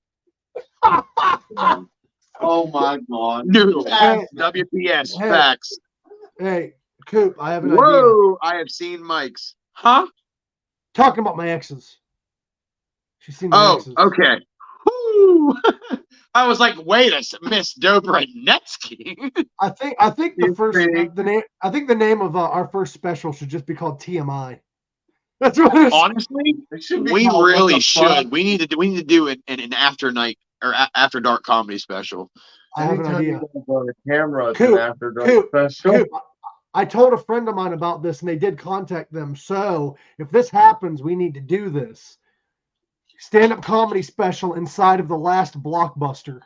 Oh my God. Noodle. WPS. Facts. Hey, Coop, I have an idea. Whoa, I have seen Mike's. Huh? Talking about my exes. She's seen my exes. Okay. Woo. I was like, wait a second, Miss Dobranetsky. I think the first the name of our first special should just be called TMI. That's what it is. Honestly, we really should. We need to do an after night or after dark comedy special. I have an idea. On the camera, Coop, after dark special. Coop, I told a friend of mine about this, and they did contact them. So if this happens, we need to do this stand-up comedy special inside of the last Blockbuster.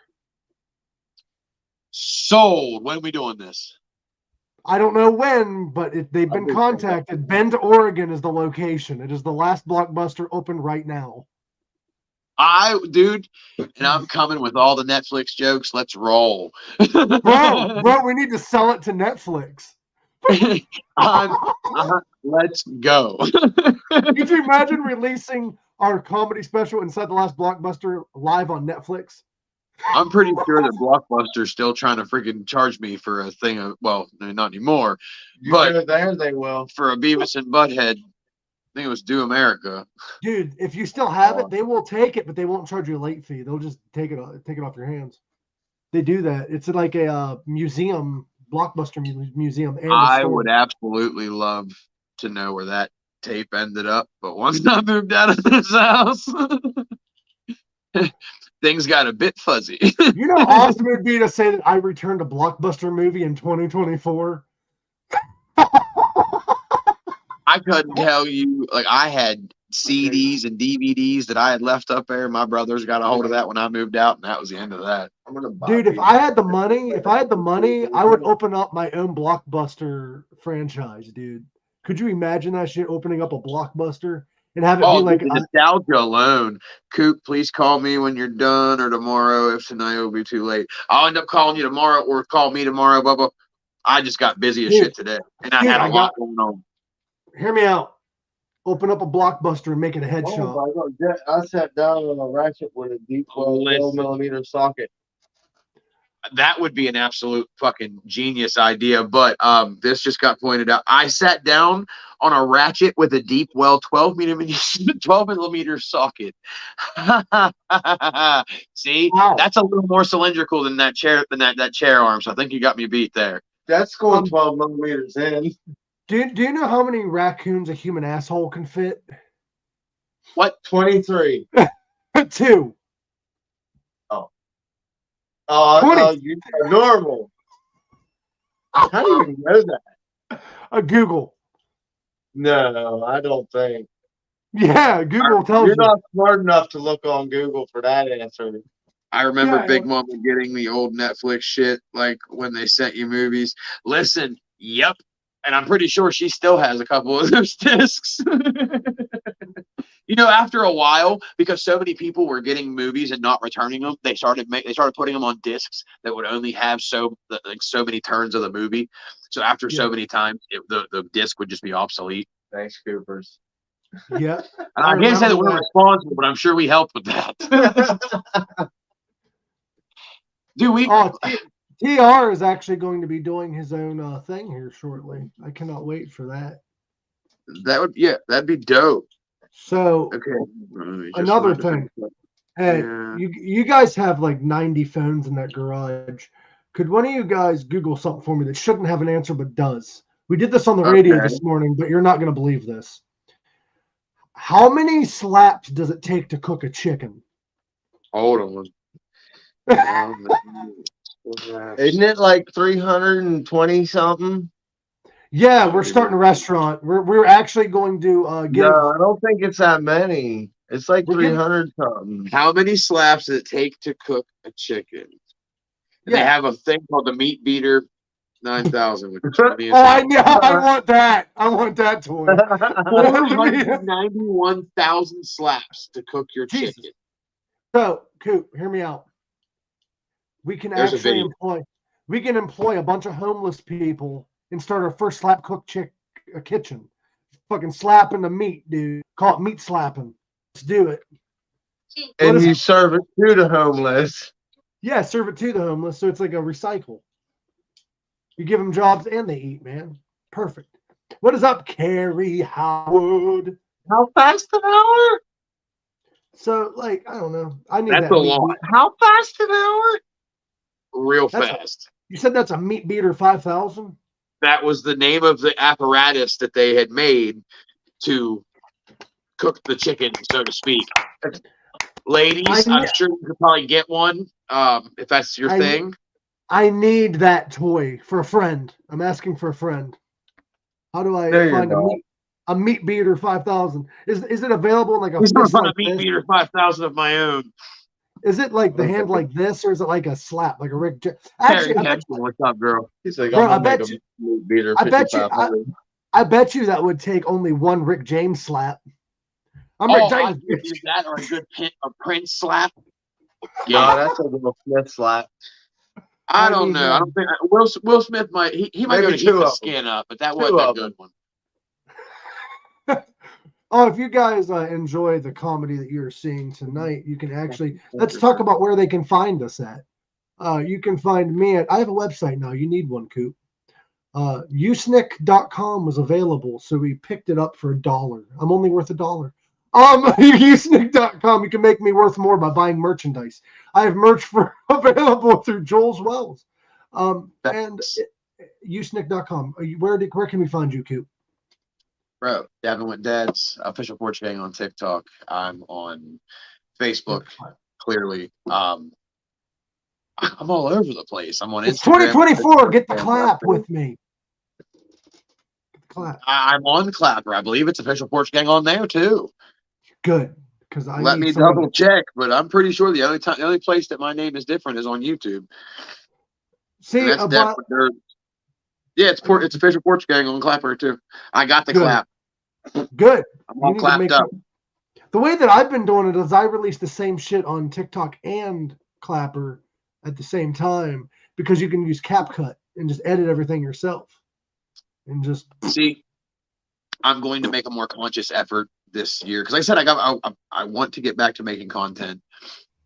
Sold. When are we doing this? I don't know when, but they've been contacted. Bend, Oregon is the location. It is the last Blockbuster open right now. Dude, and I'm coming with all the Netflix jokes. Let's roll. Bro, we need to sell it to Netflix. Let's go. Could you imagine releasing our comedy special inside the last Blockbuster live on Netflix? I'm pretty sure that Blockbuster's still trying to freaking charge me for a thing of, well, no, not anymore, You but go there, they will. for a Beavis and Butthead, I think it was Do America. Dude, if you still have it, they will take it, but they won't charge you a late fee. They'll just take it off your hands. They do that. It's like a museum, Blockbuster museum. And I would absolutely love to know where that tape ended up, but once I moved out of this house, things got a bit fuzzy. You know how awesome it would be to say that I returned a Blockbuster movie in 2024? I couldn't tell you, like, I had CDs and DVDs that I had left up there. My brothers got a hold of that when I moved out, and that was the end of that. Dude, if I had the money, I would open up my own Blockbuster franchise, dude. Could you imagine that shit, opening up a Blockbuster and have it be like the nostalgia alone. Coop, please call me when you're done, or tomorrow if tonight will be too late. I'll end up calling you tomorrow, or call me tomorrow, blah, blah. I just got busy as shit today, and I had a lot going on. Hear me out. Open up a Blockbuster and make it a head shop. I sat down on a ratchet with a deep 12mm socket. That would be an absolute fucking genius idea, but this just got pointed out. I sat down on a ratchet with a deep well 12mm socket. See, wow. That's a little more cylindrical than that chair arm. So I think you got me beat there. That's going 12mm in. Do you know how many raccoons a human asshole can fit? What? 23. 2. Oh, you're normal. How do you know that? Google. No, I don't think. Yeah, Google tells you. You're not smart enough to look on Google for that answer. I remember Big Mama getting the old Netflix shit, like when they sent you movies. Listen, yep. And I'm pretty sure she still has a couple of those discs. You know, after a while, because so many people were getting movies and not returning them, they started putting them on discs that would only have so many turns of the movie. So after so many times, the disc would just be obsolete. Thanks, Coopers. Yeah. I can't say that we're responsible, but I'm sure we helped with that. Dude, TR is actually going to be doing his own thing here shortly. I cannot wait for that. That'd be dope. So, okay. Another thing. Hey, you guys have like 90 phones in that garage. Could one of you guys Google something for me that shouldn't have an answer but does? We did this on the radio this morning, but you're not going to believe this. How many slaps does it take to cook a chicken? Hold on. Isn't it like 320 something? Yeah, we're starting a restaurant. We're actually going to give. No, I don't think it's that many. It's like 300 something. How many slaps does it take to cook a chicken? They have a thing called the Meat Beater 9000. Which is I want that. I want that toy. 491,000 slaps to cook your chicken. So, Coop, hear me out. We can actually employ a bunch of homeless people and start our first slap cook kitchen. Fucking slapping the meat, dude. Call it meat slapping. Let's do it. And you serve it to the homeless. Yeah, serve it to the homeless. So it's like a recycle. You give them jobs and they eat, man. Perfect. What is up, Carrie Howard? How fast an hour? So, like, I don't know. I need that's that. A lot. How fast an hour? Real fast. You said that's a Meat Beater 5000? That was the name of the apparatus that they had made to cook the chicken, so to speak. Ladies, I'm sure you could probably get one if that's your thing. I need that toy for a friend. I'm asking for a friend. How do I find a Meat Beater 5000? Is it available in like a Meat Beater 5000 of my own? Is it like the hand like this, or is it like a slap, like a Rick? Actually, what's up, girl? He's like, bro, I bet you that would take only one Rick James slap. Rick James. That or a good Prince slap. Yeah, that's a little Smith slap. I don't know. I don't think Will Smith might. He might go to heat the skin up, but that wasn't a good one. Oh, if you guys enjoy the comedy that you're seeing tonight, you can actually let's talk about where they can find us at. You can find me at I have a website now. You need one, Coop. Usenick.com was available, so we picked it up for $1. I'm only worth $1. Usenick.com. You can make me worth more by buying merchandise. I have merch for available through Joel's Wells. And Usenick.com. Where can we find you, Coop? Bro, Davin with Dad's official porch gang on TikTok. I'm on Facebook, clearly. I'm all over the place. I'm on It's Instagram. 2024. Get the clap with me. Get the clap. I'm on Clapper. I believe it's official porch gang on there too. Good, because I Let need me somebody- double check, but I'm pretty sure the only place that my name is different is on YouTube. See, And that's yeah, it's official porch gang on Clapper too. I got the clap. Good. I'm all clapped up. The way that I've been doing it is I release the same shit on TikTok and Clapper at the same time because you can use CapCut and just edit everything yourself. And just see, I'm going to make a more conscious effort this year because like I said, I want to get back to making content.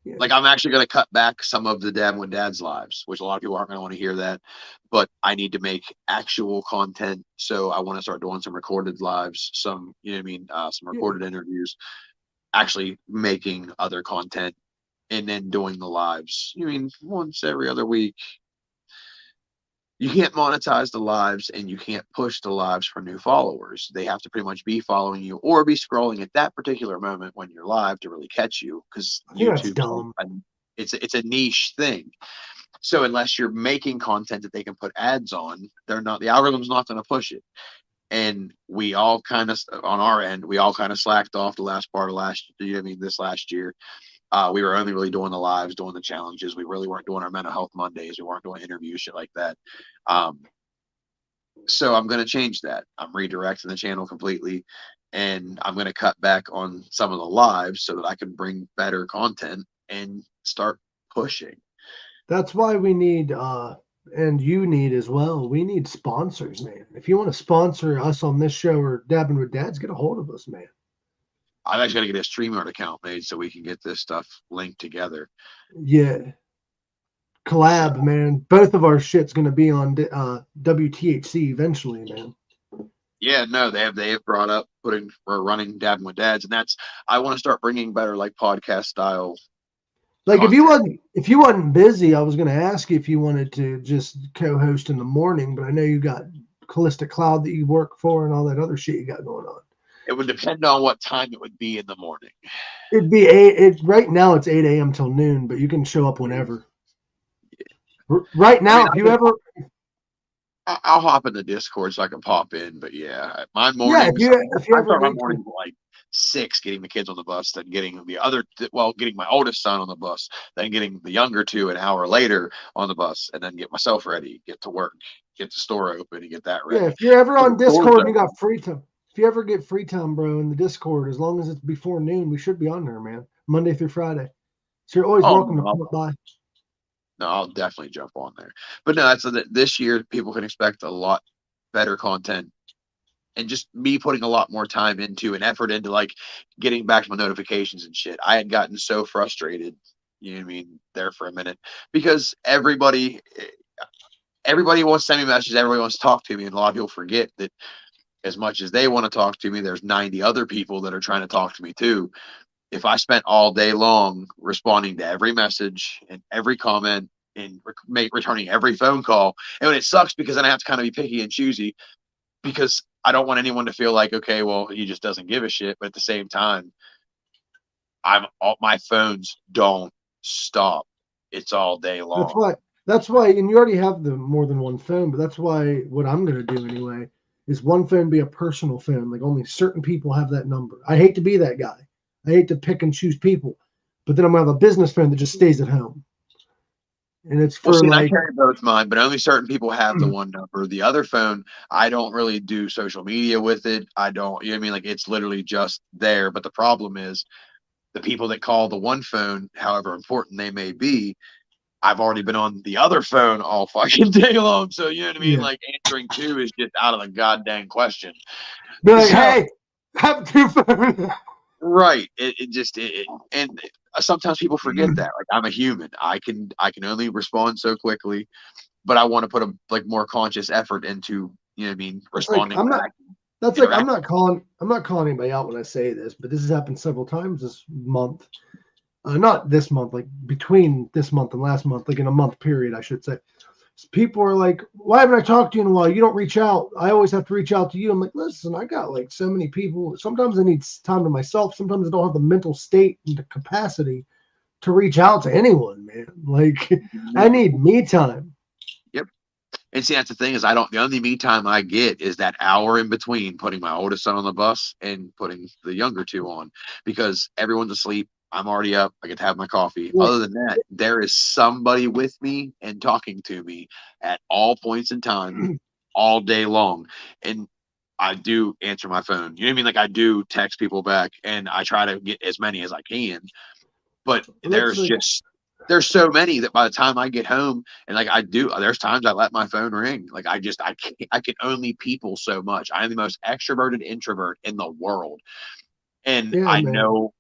Yeah. Like I'm actually going to cut back some of the Dad with Dad's lives, which a lot of people aren't going to want to hear that, but I need to make actual content. So I want to start doing some recorded lives, some, you know what I mean? Some recorded interviews, actually making other content and then doing the lives. You mean once every other week. You can't monetize the lives and you can't push the lives for new followers. They have to pretty much be following you or be scrolling at that particular moment when you're live to really catch you because YouTube, dumb. It's a niche thing. So unless you're making content that they can put ads on, the algorithm's not going to push it. And we all kind of, on our end, we all kind of slacked off the last part of this last year. We were only really doing the lives, doing the challenges. We really weren't doing our mental health Mondays. We weren't doing interviews, shit like that. So I'm going to change that. I'm redirecting the channel completely, and I'm going to cut back on some of the lives so that I can bring better content and start pushing. That's why we need, and you need as well, we need sponsors, man. If you want to sponsor us on this show or Dabbing with Dads, get a hold of us, man. I've actually got to get a StreamYard account made so we can get this stuff linked together. Yeah. Collab, man. Both of our shit's going to be on WTHC eventually, man. Yeah, no, they have brought up running Dabbing with Dads, and I want to start bringing better like podcast style. Like content. if you wasn't busy, I was going to ask you if you wanted to just co-host in the morning, but I know you got Callistic Cloud that you work for and all that other shit you got going on. It would depend on what time it would be in the morning. It'd be right now it's 8 a.m. till noon, but you can show up whenever. Yeah. Right now, I'll hop in the Discord so I can pop in. But yeah, my mornings. Yeah, if you ever my mornings like 6, getting the kids on the bus, then getting getting my oldest son on the bus, then getting the younger 2 an hour later on the bus, and then get myself ready, get to work, get the store open, and get that ready. Yeah, if you're ever on Discord and you got free time. If you ever get free time, bro, in the Discord, as long as it's before noon, we should be on there, man. Monday through Friday. So you're always welcome to come by. No, I'll definitely jump on there. But no, this year people can expect a lot better content and just me putting a lot more time into and effort into like getting back to my notifications and shit. I had gotten so frustrated, you know what I mean, there for a minute because everybody wants to send me messages. Everybody wants to talk to me. And a lot of people forget that as much as they want to talk to me, there's 90 other people that are trying to talk to me too. If I spent all day long responding to every message and every comment and returning every phone call, and it sucks because then I have to kind of be picky and choosy because I don't want anyone to feel like, okay, well, he just doesn't give a shit. But at the same time, my phones don't stop. It's all day long. That's why, and you already have the more than one phone, but that's why what I'm going to do anyway is one phone be a personal phone. Like only certain people have that number. I hate to be that guy. I hate to pick and choose people, but then I'm going to have a business phone that just stays at home. And it's for I carry both mine, but only certain people have the one number. The other phone, I don't really do social media with it. I don't, you know what I mean? Like it's literally just there. But the problem is the people that call the one phone, however important they may be, I've already been on the other phone all fucking day long. So, you know what I mean? Yeah. Like answering 2 is just out of the goddamn question. Be like, hey, Have two phones. Right. And sometimes people forget that. Like I'm a human. I can only respond so quickly, but I want to put a like more conscious effort into, you know what I mean, It's like responding back, that's like I'm interact. not calling anybody out when I say this, but this has happened several times this month. Not this month, like between this month and last month, like in a month period, I should say. People are like, why haven't I talked to you in a while? You don't reach out. I always have to reach out to you. I'm like, listen, I got like so many people. Sometimes I need time to myself. Sometimes I don't have the mental state and the capacity to reach out to anyone, man. Like, I need me time. Yep. And see, that's the thing is the only me time I get is that hour in between putting my oldest son on the bus and putting the younger two on, because everyone's asleep. I'm already up. I get to have my coffee. Yeah. Other than that, there is somebody with me and talking to me at all points in time, all day long. And I do answer my phone. You know what I mean? Like I do text people back and I try to get as many as I can. But there's so many that by the time I get home and like there's times I let my phone ring. Like I can only people so much. I am the most extroverted introvert in the world. And Yeah, I man. know,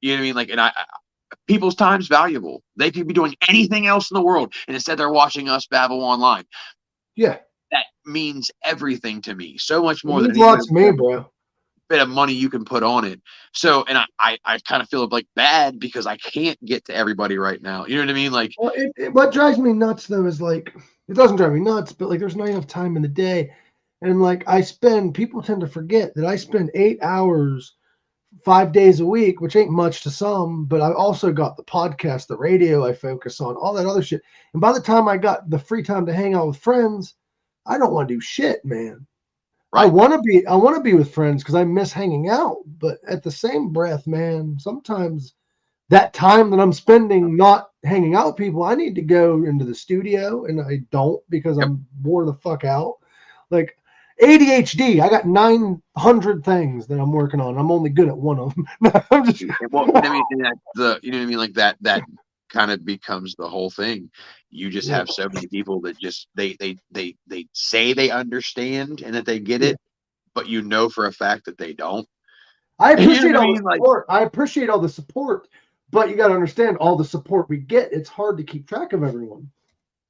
you know what I mean? Like, and people's time's valuable. They could be doing anything else in the world, and instead they're watching us babble online. Yeah. That means everything to me. So much It more than means any lots to me, bro. bit of money you can put on it. So, and I kind of feel like bad because I can't get to everybody right now. You know what I mean? Like, Well, what drives me nuts though is like, it doesn't drive me nuts, but like there's not enough time in the day. And like people tend to forget that I spend 8 hours 5 days a week, which ain't much to some, but I also got the podcast, the radio I focus on, all that other shit. And by the time I got the free time to hang out with friends, I don't want to do shit, man. right. I want to be with friends because I miss hanging out. But at the same breath, man, sometimes that time that I'm spending not hanging out with people, I need to go into the studio, and I don't because Yep. I'm wore the fuck out. Like ADHD, I got 900 things that I'm working on. I'm only good at one of them. I'm just, Well, I mean, and you know what I mean? Like that kind of becomes the whole thing. You just yeah, have so many people that just they say they understand and that they get yeah. it, but you know for a fact that they don't. I And you know appreciate what I all the mean? Like, support. I appreciate all the support, but you got to understand all the support we get. It's hard to keep track of everyone.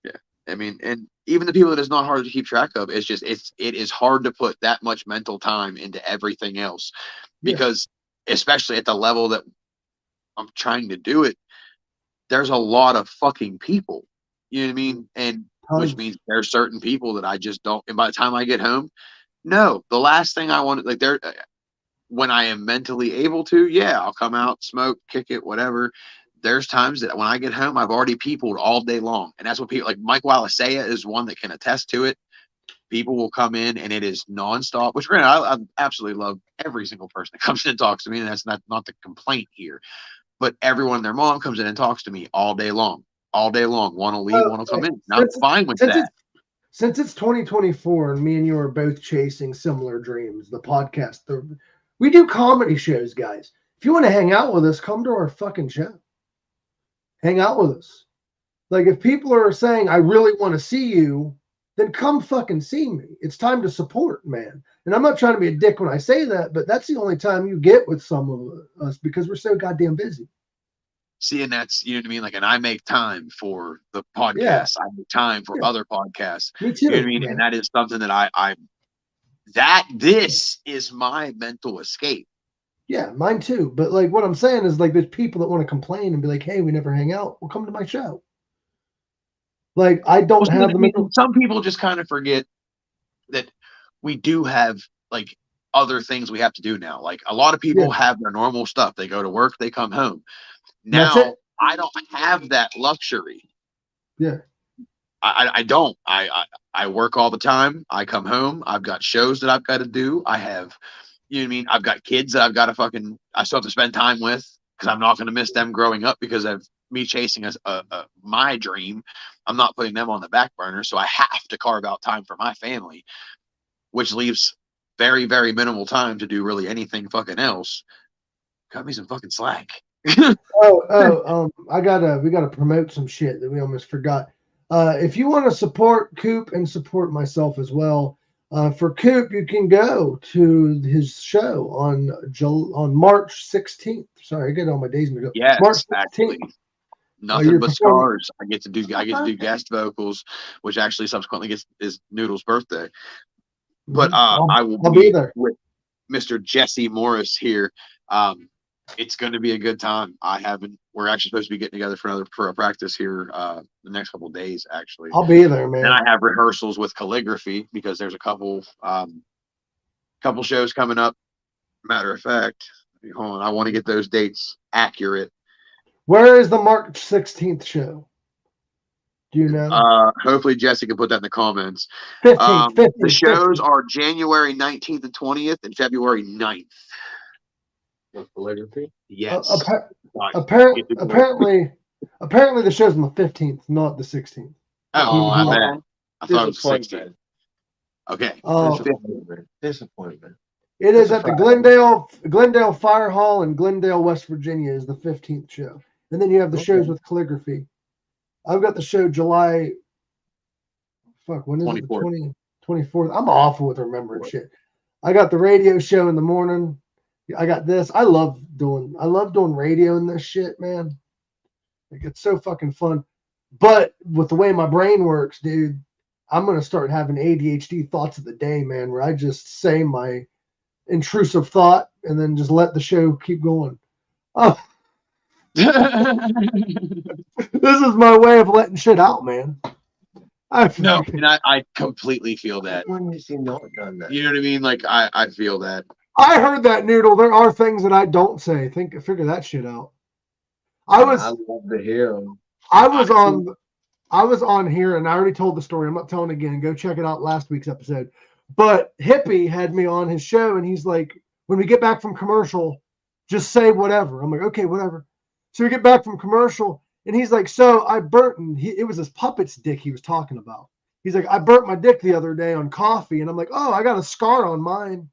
yeah. I mean, and even the people that it's not hard to keep track of, it is hard to put that much mental time into everything else, Yeah. because especially at the level that I'm trying to do it, there's a lot of fucking people. You know what I mean? And which means there's certain people that I just don't. And by the time I get home, no, the last thing I want, like when I am mentally able to, yeah, I'll come out, smoke, kick it, whatever. There's times that when I get home, I've already peopled all day long, and that's what people like. Mike Wallacea is one that can attest to it. People will come in and it is nonstop. Which, granted, I absolutely love every single person that comes in and talks to me, and that's not the complaint here. But everyone, their mom comes in and talks to me all day long. All day long. Want to leave, want to come in. And I'm fine with that. Since it's 2024 and me and you are both chasing similar dreams, the podcast, we do comedy shows, guys. If you want to hang out with us, come to our fucking show. Hang out with us. Like if people are saying, I really want to see you, then come fucking see me. It's time to support, man. And I'm not trying to be a dick when I say that, but that's the only time you get with some of us because we're so goddamn busy. See, and that's, you know what I mean? Like, and I make time for the podcast. I make time for other podcasts. Me too. You know what I mean? Man. And that is something that this is my mental escape. Yeah, mine too. But like what I'm saying is like there's people that want to complain and be like, hey, we never hang out. Well, come to my show. Like I don't have the mental. Some people just kind of forget that we do have like other things we have to do now. Like a lot of people have their normal stuff. They go to work, they come home. Now I don't have that luxury. Yeah. I don't. I work all the time. I come home. I've got shows that I've got to do. I have, you know what I mean? I've got kids that I've got to I still have to spend time with because I'm not going to miss them growing up because of me chasing my dream. I'm not putting them on the back burner. So I have to carve out time for my family, which leaves very, very minimal time to do really anything fucking else. Cut me some fucking slack. we gotta promote some shit that we almost forgot. If you want to support Coop and support myself as well, For Coop, you can go to his show on March 16th. Sorry, I get all my days mixed up. Yes, March 16th. actually. Nothing you're but performing- scars. I get to do guest vocals, which actually subsequently is Noodle's birthday. But I will I'll be there. with Mr. Jesse Morris here. It's going to be a good time. We're actually supposed to be getting together for a practice here the next couple of days, actually. I'll be there, man. Then I have rehearsals with calligraphy because there's a couple shows coming up. Matter of fact, hold on, I want to get those dates accurate. Where is the March 16th show? Do you know? Hopefully Jesse can put that in the comments. 15th. The shows are January 19th and 20th and February 9th. Calligraphy? Yes. Apparently, the show's on the 15th, not the 16th. Oh, I bet. I thought it was 16th. Okay. Disappointment. It is at the Glendale Fire Hall in Glendale, West Virginia is the 15th show. And then you have the shows with calligraphy. I've got the show July. When is 24th. It? 24th. I'm awful with remembering shit. I got the radio show in the morning. I got this. I love doing radio and this shit, man. Like, it's so fucking fun. But with the way my brain works, dude, I'm gonna start having ADHD thoughts of the day, man, where I just say my intrusive thought and then just let the show keep going. Oh. This is my way of letting shit out, man. I completely feel that. When has he not done that? You know what I mean? Like I feel that. I heard that, Noodle. There are things that I don't say. Figure that shit out. I love to hear him. I was on here, and I already told the story. I'm not telling it again. Go check it out, last week's episode. But Hippie had me on his show, and he's like, when we get back from commercial, just say whatever. I'm like, okay, whatever. So we get back from commercial, and he's like, so I burnt, and it was his puppet's dick he was talking about. He's like, I burnt my dick the other day on coffee, and I'm like, oh, I got a scar on mine.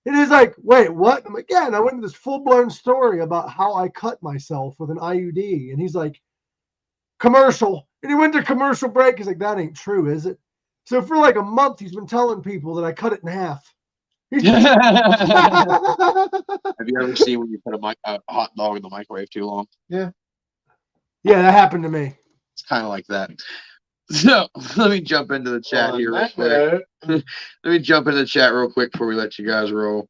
And he's like, wait, what? I'm like, yeah, and I went into this full-blown story about how I cut myself with an IUD. And he's like, commercial. And he went to commercial break. He's like, that ain't true, is it? So for like a month, he's been telling people that I cut it in half. Have you ever seen when you put a hot dog in the microwave too long? Yeah. Yeah, that happened to me. It's kind of like that. So let me jump into the chat here real quick. Let me jump into the chat real quick before we let you guys roll.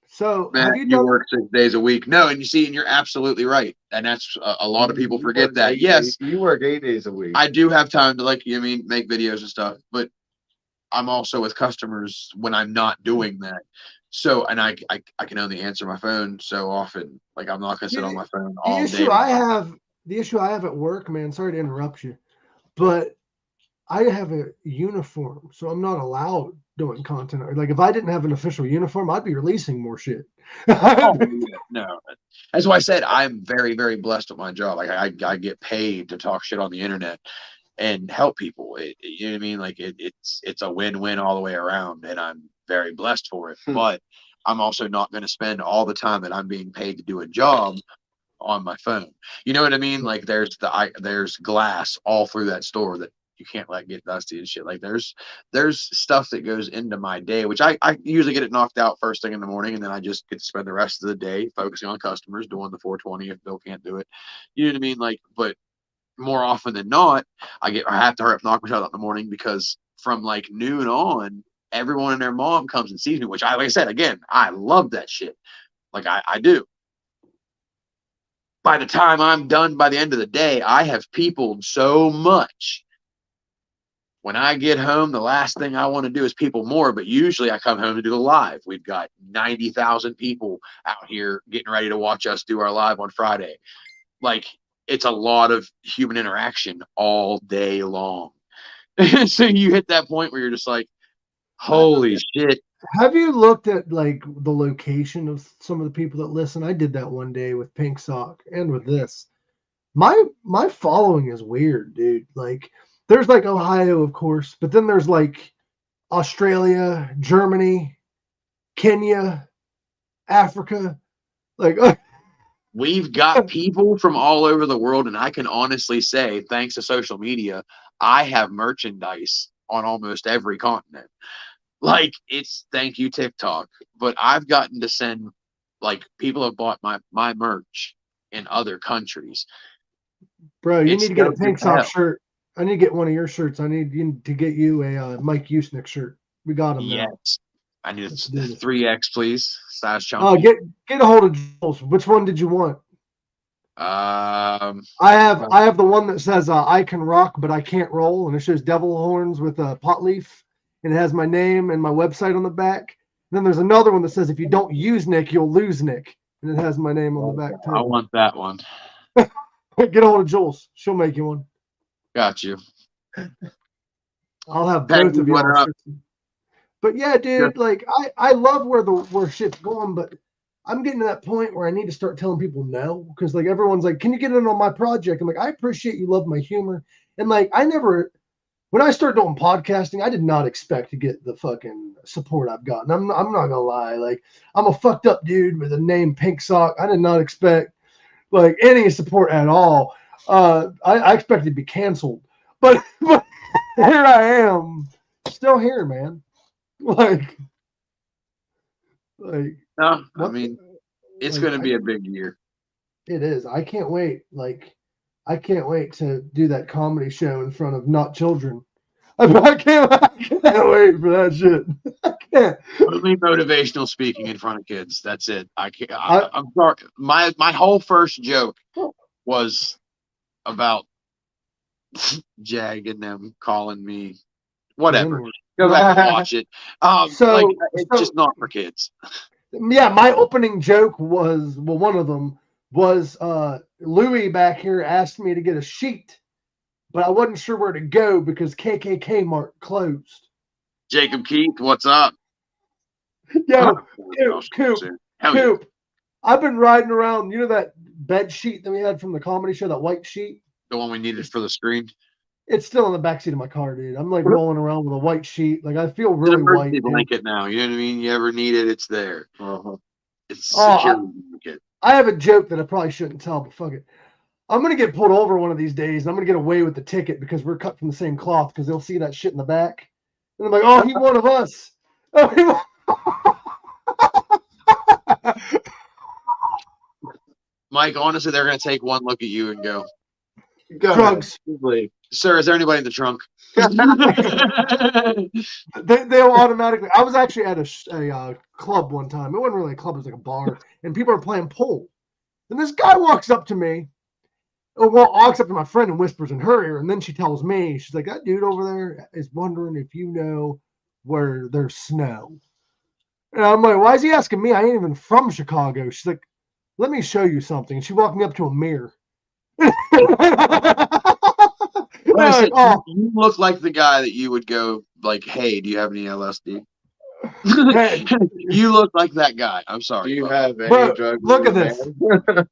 So Matt, you work 6 days a week. No, and you're absolutely right. And that's a lot of people forget that. Yes. You work 8 days a week. I do have time to make videos and stuff, but I'm also with customers when I'm not doing that. So, and I can only answer my phone so often. Like, I'm not gonna sit on my phone all day. The issue I have at work, man, sorry to interrupt you, but I have a uniform, so I'm not allowed doing content. Like, if I didn't have an official uniform, I'd be releasing more shit. No, that's why I said I'm very, very blessed with my job. Like, I get paid to talk shit on the internet and help people. You know what I mean? Like, it's a win-win all the way around, and I'm very blessed for it. But I'm also not going to spend all the time that I'm being paid to do a job on my phone. You know what I mean? Like, there's glass all through that store that you can't let get dusty and shit. Like, there's stuff that goes into my day, which I usually get it knocked out first thing in the morning, and then I just get to spend the rest of the day focusing on customers, doing the 420 if Bill can't do it. You know what I mean? Like, but more often than not, I have to hurry up and knock myself out in the morning, because from like noon on, everyone and their mom comes and sees me, which like I said, again, I love that shit. Like, I do. By the time I'm done by the end of the day, I have peopled so much. When I get home, the last thing I want to do is people more, but usually I come home to do a live. We've got 90,000 people out here getting ready to watch us do our live on Friday. Like, it's a lot of human interaction all day long. So you hit that point where you're just like, holy shit. Have you looked at like the location of some of the people that listen? I did that one day with Pink Sock and with this. My following is weird, dude. Like, there's like Ohio, of course, but then there's like Australia, Germany, Kenya, Africa. Like, we've got people from all over the world, and I can honestly say, thanks to social media, I have merchandise on almost every continent. Like, it's thank you TikTok. But I've gotten to send, like, people have bought my merch in other countries. Bro, you It's need to get a so pink good sock hell. shirt. I need to get one of your shirts. I need to get you a Mike Usenick shirt. We got him now. Yes. I need Let's a do this. 3X, please. Size Oh, chunky. get a hold of Jules. Which one did you want? Um, I have the one that says I can rock but I can't roll, and it shows devil horns with a pot leaf, and it has my name and my website on the back. Then there's another one that says if you don't use Nick, you'll lose Nick, and it has my name on the back I too. want that one. Get a hold of Jules. She'll make you one. Got you. I'll have Peggy, both of what y'all. up? But yeah, dude, like I love where shit's going, but I'm getting to that point where I need to start telling people no, because like everyone's like, "Can you get in on my project?" I'm like, I appreciate you love my humor, and like when I started doing podcasting, I did not expect to get the fucking support I've gotten. I'm not gonna lie, like I'm a fucked up dude with a name Pink Sock. I did not expect like any support at all. I expected to be canceled, but here I am, still here, man. Like, No, I what? mean, it's Like, going to be a big year. It is. I can't wait. Like, I can't wait to do that comedy show in front of not children. I can't wait for that shit. I can't. Only motivational speaking in front of kids. That's it. I can't. I'm sorry. My whole first joke was about Jag and them calling me whatever. Go back and watch it. So- like, it's just not for kids. Yeah, my opening joke was, well, one of them was Louis back here asked me to get a sheet, but I wasn't sure where to go because KKK Mart closed. Jacob Keith, what's up? Yo, Hell yeah. Coop, I've been riding around. You know that bed sheet that we had from the comedy show, that white sheet? The one we needed for the screen. It's still in the backseat of my car, dude. I'm like rolling around with a white sheet. Like I feel It's an really white. emergency Dude. blanket now. You know what I mean? You ever need it, it's there. It's a Oh, security blanket. I have a joke that I probably shouldn't tell, but fuck it. I'm gonna get pulled over one of these days, and I'm gonna get away with the ticket because we're cut from the same cloth. Because they'll see that shit in the back, and I'm like, "Oh, he's one of us." Mike, honestly, they're going to take one look at you and go, Drugs. "Sir, is there anybody in the trunk?" They'll automatically. I was actually at a club one time. It wasn't really a club; it was like a bar, and people are playing pool. And this guy walks up to me. Walks up to my friend and whispers in her ear, and then she tells me, she's like, "That dude over there is wondering if you know where there's snow." And I'm like, "Why is he asking me? I ain't even from Chicago." She's like, "Let me show you something." And she walked me up to a mirror. Listen, Oh. you look like the guy that you would go like, "Hey, do you have any LSD?" Hey. You look like that guy. I'm sorry. Do you have any Bro, drugs? look at this.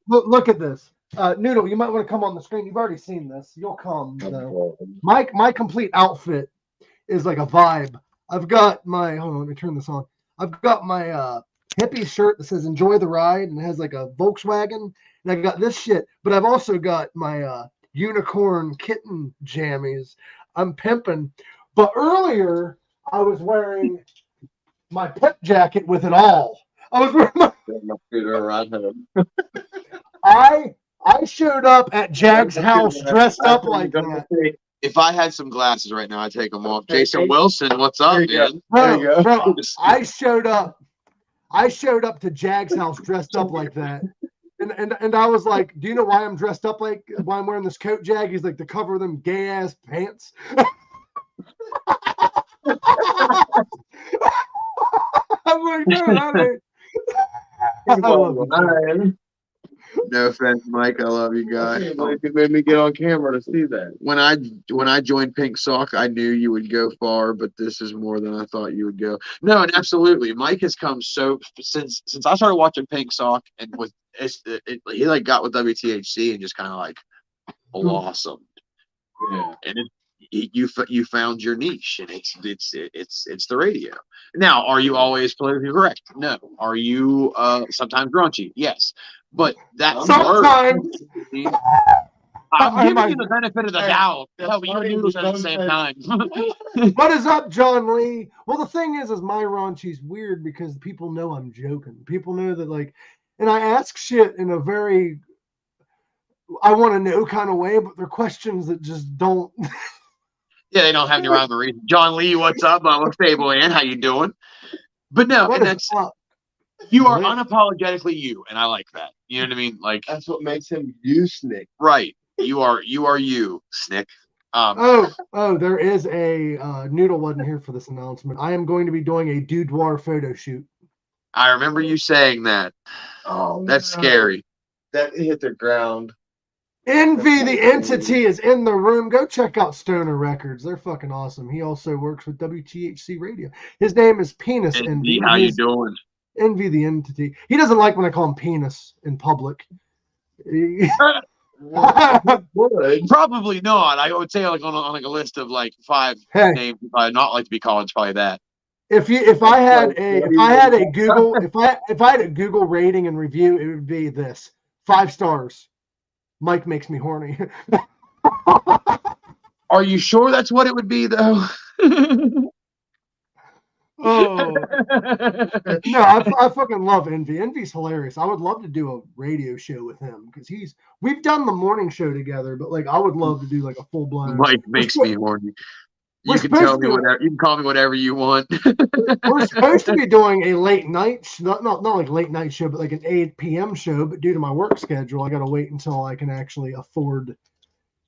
Look at this. Noodle, you might want to come on the screen. You've already seen this. You'll come. Though. My complete outfit is like a vibe. I've got my, hold on, let me turn this on. I've got my hippie shirt that says "Enjoy the Ride" and has like a Volkswagen. And I got this shit, but I've also got my unicorn kitten jammies. I'm pimping. But earlier I was wearing my pep jacket with it all. I was wearing my I showed up at Jag's house dressed up like that. If I had some glasses right now, I'd take them off. Jason Wilson, what's up, man? Bro, I showed up to Jag's house dressed up like that. And I was like, "Do you know why I'm dressed up like why I'm wearing this coat, Jag?" He's like, "To cover them gay ass pants." I'm like, "No, that ain't." I love you. No offense, Mike. I love you guys. You made me get on camera to see that. When I joined Pink Sock, I knew you would go far, but this is more than I thought you would go. No, and absolutely, Mike has come so since I started watching Pink Sock, and with he like got with WTHC and just kind of like blossomed. Yeah. And you found your niche, and it's the radio. Now, are you always politically correct? No. Are you sometimes raunchy? Yes. But that Sometimes. I'm giving I- you the benefit of the Hey, doubt. that's Hell, you're funny, noodles we at the both same said- time. What is up, John Lee? Well, the thing is my raunchy's weird because people know I'm joking. People know that, like, and I ask shit in a very I want to know kind of way, but they're questions that just don't. Yeah, they don't have any rhyme or reason. John Lee, what's up? I'm a Fable and how you doing? But no, What and is that's up? you are What? unapologetically you, and I like that. You know what I mean? Like, That's what makes him Usenick. right. You are you, Snick. Oh, there is a Noodle wasn't here for this announcement. I am going to be doing a Dudoir photo shoot. I remember you saying that. Oh, That's no. scary. That hit the ground. Envy the Entity is in the room. Go check out Stoner Records. They're fucking awesome. He also works with WTHC Radio. His name is Penis Envy, Envy. how you He's doing? Envy the Entity. He doesn't like when I call him penis in public. Would. Probably not. I would say like on like a list of like 5 Hey, names I'd not like to be called. It's probably that. if I had a Google rating and review, it would be this: 5 stars. Mike makes me horny. Are you sure that's what it would be though? Oh no, I fucking love Envy. Envy's hilarious. I would love to do a radio show with him because we've done the morning show together, but like I would love to do like a full blown. Mike makes me horny. We're You can supposed tell me to- whatever. You can call me whatever you want. We're supposed to be doing a late night, not like late night show, but like an 8 p.m. show. But due to my work schedule, I got to wait until I can actually afford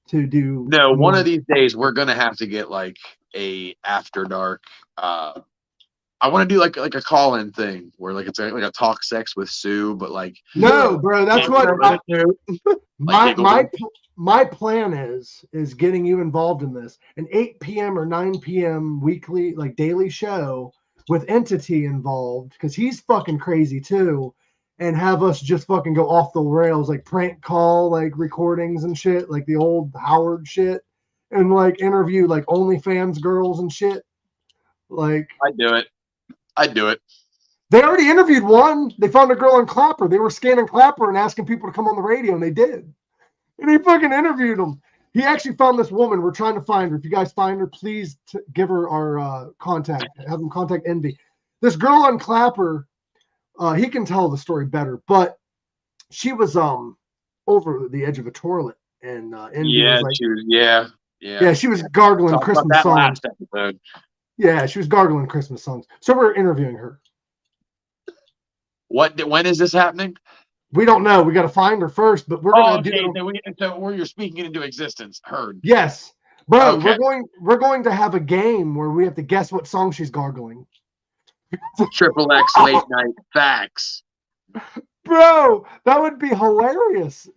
to do. No, one of these days we're gonna have to get like a after dark. I want to do like a call-in thing where like it's like a talk sex with Sue, but like No, bro, that's what Like, my plan is getting you involved in this. An 8 p.m. or 9 p.m. weekly, like daily show with Entity involved because he's fucking crazy too, and have us just fucking go off the rails, like prank call, like recordings and shit, like the old Howard shit, and like interview like OnlyFans girls and shit. Like I'd do it. I'd do it. they already interviewed one. They found a girl on Clapper. They were scanning Clapper and asking people to come on the radio, and they did. And he fucking interviewed them. He actually found this woman. We're trying to find her. If you guys find her, please give her our contact. Have them contact Envy. This girl on Clapper, he can tell the story better, but she was over the edge of a toilet, and Envy was like, yeah. She was gargling Talked about Christmas that songs. last episode. Yeah, she was gargling Christmas songs. So we're interviewing her. When is this happening? We don't know. We got to find her first, but we're gonna do. So where you're speaking it into existence. Heard. Yes, bro. Okay. We're going to have a game where we have to guess what song she's gargling. Triple X late night facts. Bro, that would be hilarious.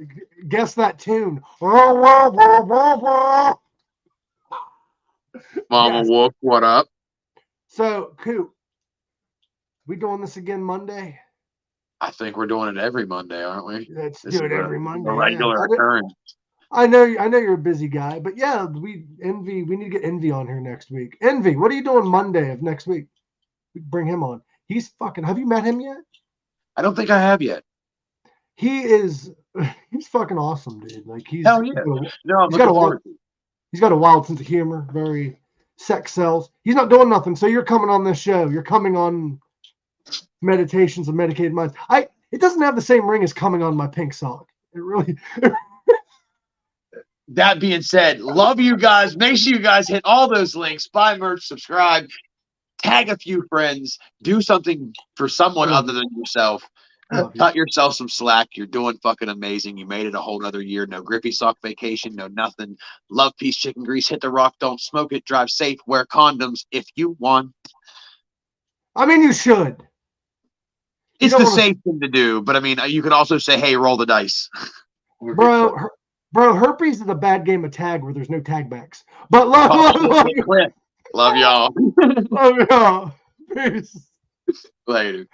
Guess that tune. Mama Mama Wolf, what up? So, Coop, we doing this again Monday? I think we're doing it every Monday, aren't we? Let's This do it is every Monday. a regular Yeah. occurrence. I know you're a busy guy, but yeah, we need to get Envy on here next week. Envy, what are you doing Monday of next week? We bring him on. He's fucking. Have you met him yet? I don't think I have yet. He's fucking awesome, dude. Like he's Hell yeah. No, I'm He's got looking a forward to it. He's got a wild sense of humor, very sex sells. He's not doing nothing, so you're coming on this show. You're coming on Meditations of Medicated Minds. It doesn't have the same ring as coming on my pink sock. It really. That being said, love you guys. Make sure you guys hit all those links, buy merch, subscribe, tag a few friends, do something for someone other than yourself. Cut yourself some slack. You're doing fucking amazing. You made it a whole nother year. No grippy sock vacation, no nothing. Love, peace, chicken grease. Hit the rock. Don't smoke it. Drive safe. Wear condoms if you want. I mean, you should. It's the safe thing to do, but I mean, you could also say, "Hey, roll the dice." Bro, herpes is a bad game of tag where there's no tag backs. But love Love y'all. Love y'all. Peace. Later.